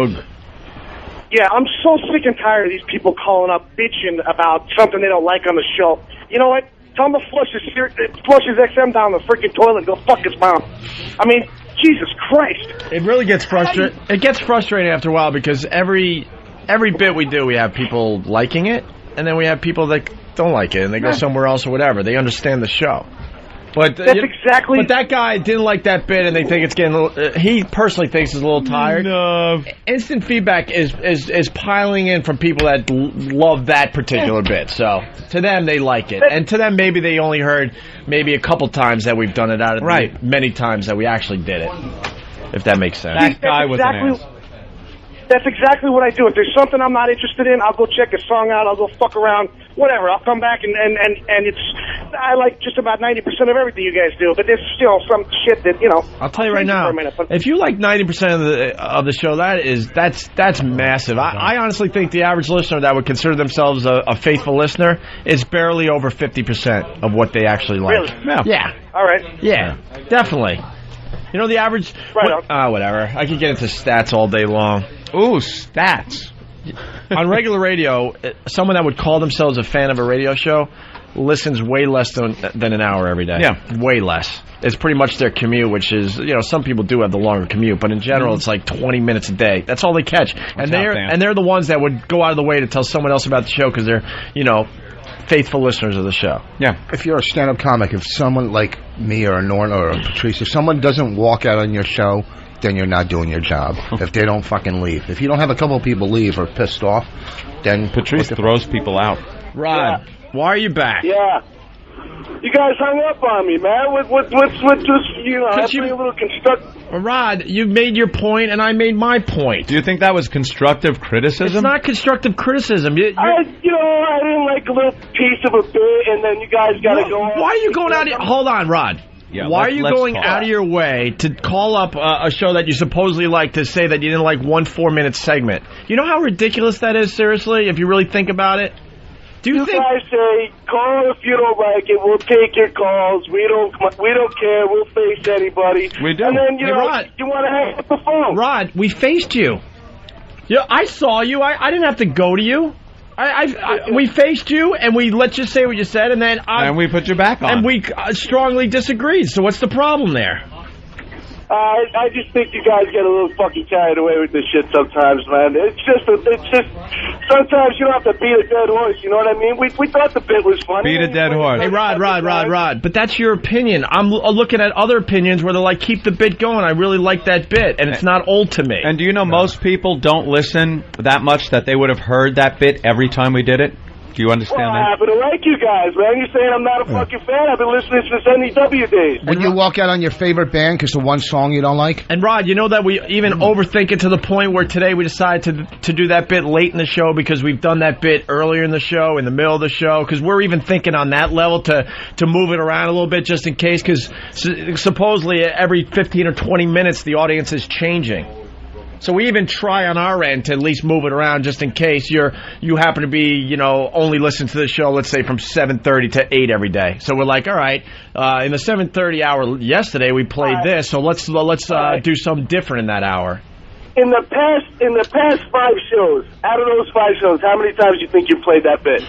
Yeah, I'm so sick and tired of these people calling up bitching about something they don't like on the show. You know what? Tell them to flush his XM down the freaking toilet and go fuck his mouth. I mean, Jesus Christ. It really gets frustrating. It gets frustrating after a while because every bit we do, we have people liking it, and then we have people that don't like it, and they go somewhere else or whatever. They understand the show. But that's exactly. But that guy didn't like that bit, and they think it's getting a little. He personally thinks it's a little tired. No. Instant feedback is piling in from people that love that particular bit. So to them, they like it, and to them, maybe they only heard maybe a couple times that we've done it out of the many times that we actually did it. If that makes sense. That guy was an ass. That's exactly what I do. If there's something I'm not interested in, I'll go check a song out. I'll go fuck around, whatever. I'll come back and it's. I like just about 90% of everything you guys do, but there's still some shit that I'll tell you right now. If you like 90% of the show, that's massive. I honestly think the average listener that would consider themselves a faithful listener is barely over 50% of what they actually like. Really? Yeah. All right. Yeah, definitely. You know the average. Whatever. I could get into stats all day long. Ooh, stats. On regular radio, someone that would call themselves a fan of a radio show listens way less than an hour every day. Yeah. Way less. It's pretty much their commute, which is, some people do have the longer commute, but in general, it's like 20 minutes a day. That's all they catch. And they're the ones that would go out of the way to tell someone else about the show because they're, faithful listeners of the show. Yeah. If you're a stand-up comic, if someone like me or Norton or Patrice, if someone doesn't walk out on your show, then you're not doing your job. If they don't fucking leave. If you don't have a couple of people leave or pissed off, then... Patrice throws people out. Rod, why are you back? Yeah. You guys hung up on me, man. What's just, a little constructive... Rod, you made your point, and I made my point. Do you think that was constructive criticism? It's not constructive criticism. I didn't like a little piece of a bit, and then you guys got to go... Why are you going out... Hold on, Rod. Yeah, why are you going out of your way to call up a show that you supposedly like to say that you didn't like 1 4-minute segment? You know how ridiculous that is, seriously, if you really think about it? Do you think... guys say, call if you don't like it, we'll take your calls, we don't care, we'll face anybody. We do. And then, Rod, you want to hang up the phone. Rod, we faced you. Yeah, I saw you. I didn't have to go to you. We faced you, and we let you say what you said, and then... and we put your back on. And we strongly disagreed, so what's the problem there? I just think you guys get a little fucking carried away with this shit sometimes, man. It's just sometimes you don't have to beat a dead horse, you know what I mean? We thought the bit was funny. Beat a dead horse. Hey, Rod, but that's your opinion. I'm looking at other opinions where they're like, keep the bit going. I really like that bit, and it's not old to me. And do you know most people don't listen that much that they would have heard that bit every time we did it? Do you understand I happen to like you guys, man. You're saying I'm not a fucking fan. I've been listening since NEW days. Would you walk out on your favorite band because of one song you don't like? And Rod, you know that we even overthink it to the point where today we decided to do that bit late in the show because we've done that bit earlier in the show, in the middle of the show, because we're even thinking on that level to move it around a little bit just in case, because supposedly every 15 or 20 minutes the audience is changing. So we even try on our end to at least move it around just in case you happen to be, only listen to the show, let's say, from 7:30 to 8 every day. So we're like, all right, in the 7:30 hour yesterday we played this, so let's do something different in that hour. In the past 5 shows, out of those 5 shows, how many times do you think you played that bit?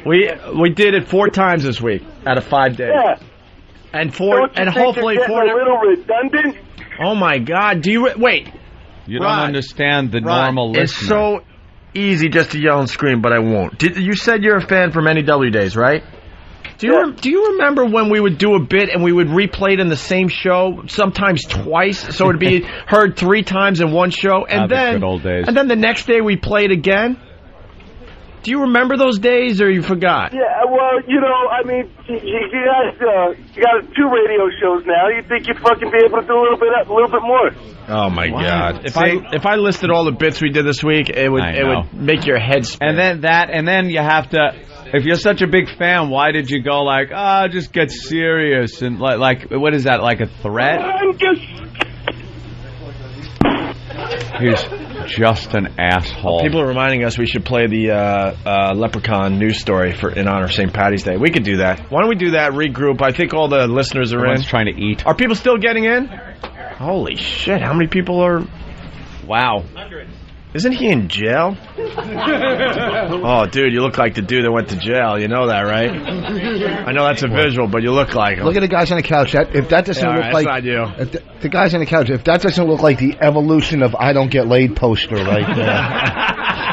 We did it 4 times this week out of 5 days. Yeah. And hopefully a little redundant. Oh my God! Do you wait? You don't understand the normal listener. It's so easy just to yell and scream, but I won't. You said you're a fan from NEW days, right? Do you remember when we would do a bit and we would replay it in the same show, sometimes twice, so it'd be heard 3 times in one show, and then good old days. And then the next day we play it again? Do you remember those days, or you forgot? Yeah, well, you guys got 2 radio shows now. You think you'd fucking be able to do a little bit more? Oh my God! If I listed all the bits we did this week, it would make your head spin. And then you have to. If you're such a big fan, why did you go like, just get serious and like what is that, like a threat? He's just an asshole. People are reminding us we should play the Leprechaun news story in honor of St. Patty's Day. We could do that. Why don't we do that? Regroup. I think all the listeners are Everyone's trying to eat. Are people still getting in? Holy shit! How many people are? Wow. Isn't he in jail? Oh, dude, you look like the dude that went to jail. You know that, right? I know that's a visual, but you look like him. Look at the guys on the couch. If that doesn't look like... That's not you. The guys on the couch, if that doesn't look like the evolution of I don't get laid poster right there.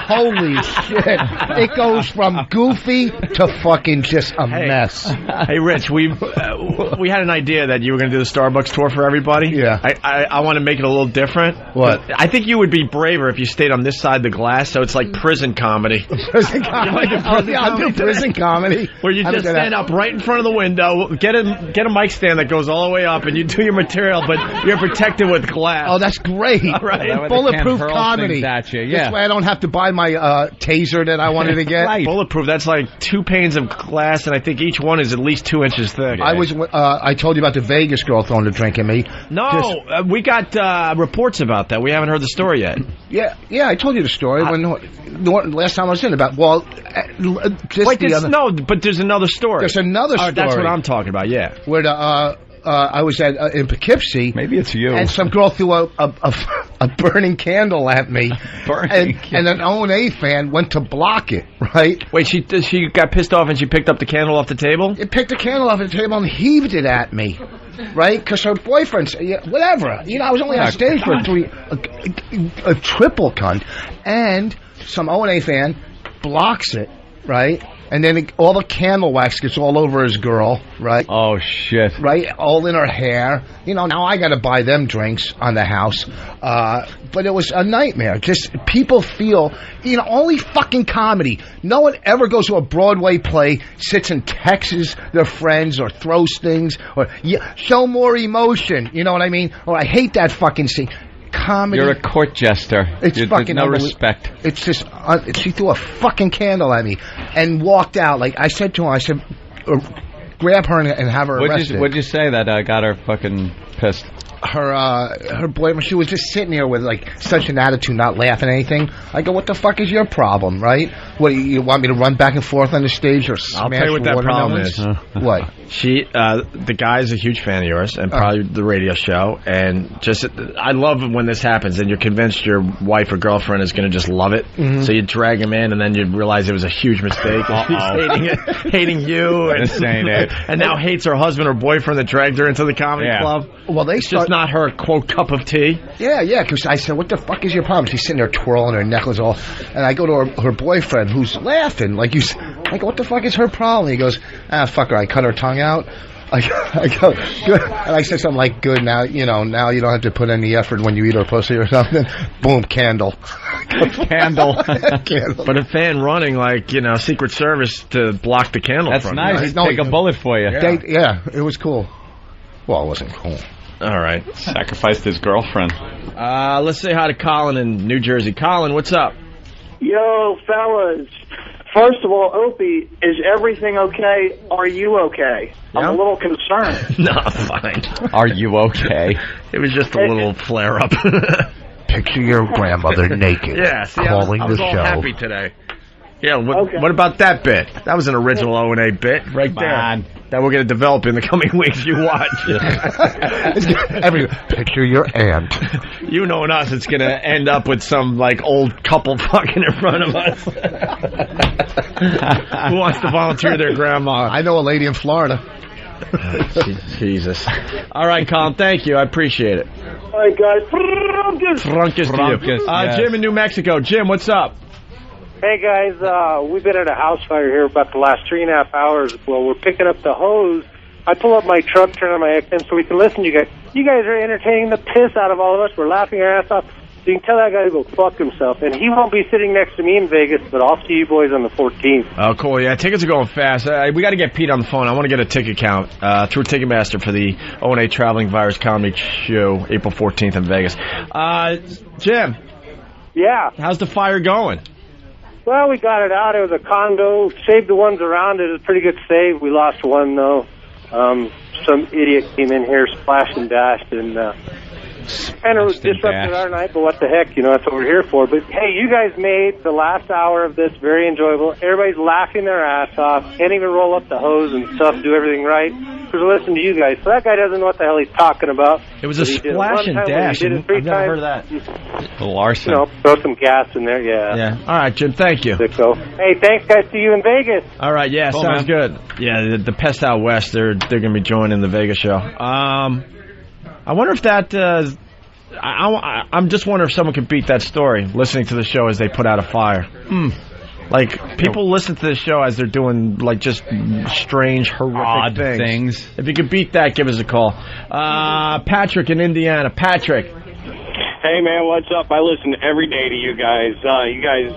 Holy shit. It goes from goofy to fucking just a mess. Hey, Rich, we had an idea that you were going to do the Starbucks tour for everybody. Yeah. I want to make it a little different. What? I think you would be braver if you stayed on this side of the glass, so it's like prison comedy. Prison comedy? I'll do prison comedy. Where you just stand up right in front of the window, get a mic stand that goes all the way up, and you do your material, but you're protected with glass. Oh, that's great. Right. Bulletproof comedy. At you. Yeah. This way I don't have to buy my taser that I wanted to get. Right. Bulletproof, that's like 2 panes of glass, and I think each one is at least 2 inches thick. I told you about the Vegas girl throwing a drink at me. No, we got reports about that. We haven't heard the story yet. Yeah, I told you the story when last time I was in about. Well, but there's another story. There's another story. That's what I'm talking about. Yeah, where I was in Poughkeepsie. Maybe it's you. And some girl threw a burning candle at me. And an O&A fan went to block it, right? Wait, she got pissed off and she picked up the candle off the table? It picked the candle off the table and heaved it at me, right? Because her boyfriend, whatever. I was only on stage for a triple cunt. And some O&A fan blocks it, right? And then all the candle wax gets all over his girl, right? Oh, shit. Right? All in her hair. Now I got to buy them drinks on the house. But it was a nightmare. Just people feel, only fucking comedy. No one ever goes to a Broadway play, sits and texts their friends or throws things or show more emotion. You know what I mean? Or I hate that fucking scene. Comedy. You're a court jester. It's fucking no respect. It's just she threw a fucking candle at me and walked out. Like I said to her, grab her and have her arrested. What'd you say that got her fucking pissed? Her boyfriend, she was just sitting there with like such an attitude, not laughing at anything. I go, what the fuck is your problem, right? What, you want me to run back and forth on the stage or smash I'll tell you what that problem is. What? The guy's a huge fan of yours and probably the radio show, and I love it when this happens and you're convinced your wife or girlfriend is going to just love it, so you drag him in and then you realize it was a huge mistake and she's hating you and now hates her husband or boyfriend that dragged her into the comedy club. Well, it's just not her, quote, cup of tea. Yeah, because I said, what the fuck is your problem? She's sitting there twirling her necklace all, and I go to her boyfriend who's laughing. I go, what the fuck is her problem? He goes, fuck her, I cut her tongue out. I go, good. And I said something like, good, now you don't have to put any effort when you eat her pussy or something. Boom, candle. Candle. But a fan running like, Secret Service to block the candle. That's from nice. you. He'd take a bullet for you. Yeah, it was cool. Well, it wasn't cool. All right. Sacrificed his girlfriend. Let's say hi to Colin in New Jersey. Colin, what's up? Yo, fellas. First of all, Opie, is everything okay? Are you okay? Yeah? I'm a little concerned. No, fine. Are you okay? It was just a little flare-up. Picture your grandmother naked. Yeah, see, calling I was the all show. happy today. Yeah, what about that bit? That was an original O&A bit right there. That we're going to develop in the coming weeks. You watch. Picture your aunt. You knowing us, it's going to end up with some old couple fucking in front of us. Who wants to volunteer their grandma? I know a lady in Florida. Jesus. All right, Colin, thank you. I appreciate it. All right, guys. Frunkus to you. Yes. Jim in New Mexico. Jim, what's up? Hey guys, we've been at a house fire here about the last 3.5 hours. Well, we're picking up the hose. I pull up my truck, turn on my XM so we can listen to you guys. You guys are entertaining the piss out of all of us. We're laughing our ass off. So you can tell that guy to go fuck himself. And he won't be sitting next to me in Vegas, but I'll see you boys on the 14th. Oh, cool. Yeah, tickets are going fast. We got to get Pete on the phone. I want to get a ticket count through Ticketmaster for the O&A Traveling Virus Comedy Show, April 14th in Vegas. Jim. Yeah. How's the fire going? Well, we got it out. It was a condo. Saved the ones around it. It was a pretty good save. We lost one, though. Some idiot came in here, splashed and dashed, and kind of disrupted our night, but what the heck, that's what we're here for. But, hey, you guys made the last hour of this very enjoyable. Everybody's laughing their ass off. Can't even roll up the hose and stuff, do everything right. Because we listen to you guys. So that guy doesn't know what the hell he's talking about. It was a splash and dash. I've never heard of that. Larson. Throw some gas in there, yeah. All right, Jim, thank you. Hey, thanks, guys. See you in Vegas. All right, yeah, cool, sounds good. Yeah, the Pest Out West, they're going to be joining the Vegas show. I wonder if that... I'm just wondering if someone could beat that story, listening to the show as they put out a fire. People listen to the show as they're doing, just strange, horrific things. If you could beat that, give us a call. Patrick in Indiana. Patrick. Hey, man, what's up? I listen every day to you guys. You guys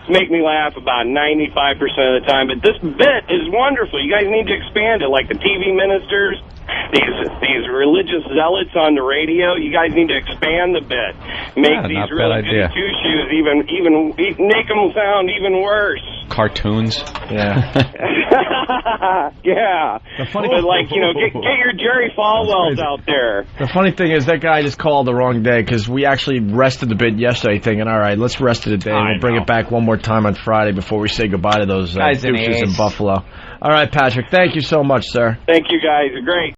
make me laugh about 95% of the time, but this bit is wonderful. You guys need to expand it, like the TV ministers, these religious zealots on the radio. You guys need to expand the bit. Make these really good two-shoes even make them sound even worse. Cartoons. Yeah. Yeah. But get your Jerry Falwells out there. The funny thing is that guy just called the wrong day because we actually rested the bit yesterday thinking, all right, let's rest it a day and we'll bring it back one more time on Friday before we say goodbye to those douches in Buffalo. All right, Patrick, thank you so much, sir. Thank you, guys. You're great.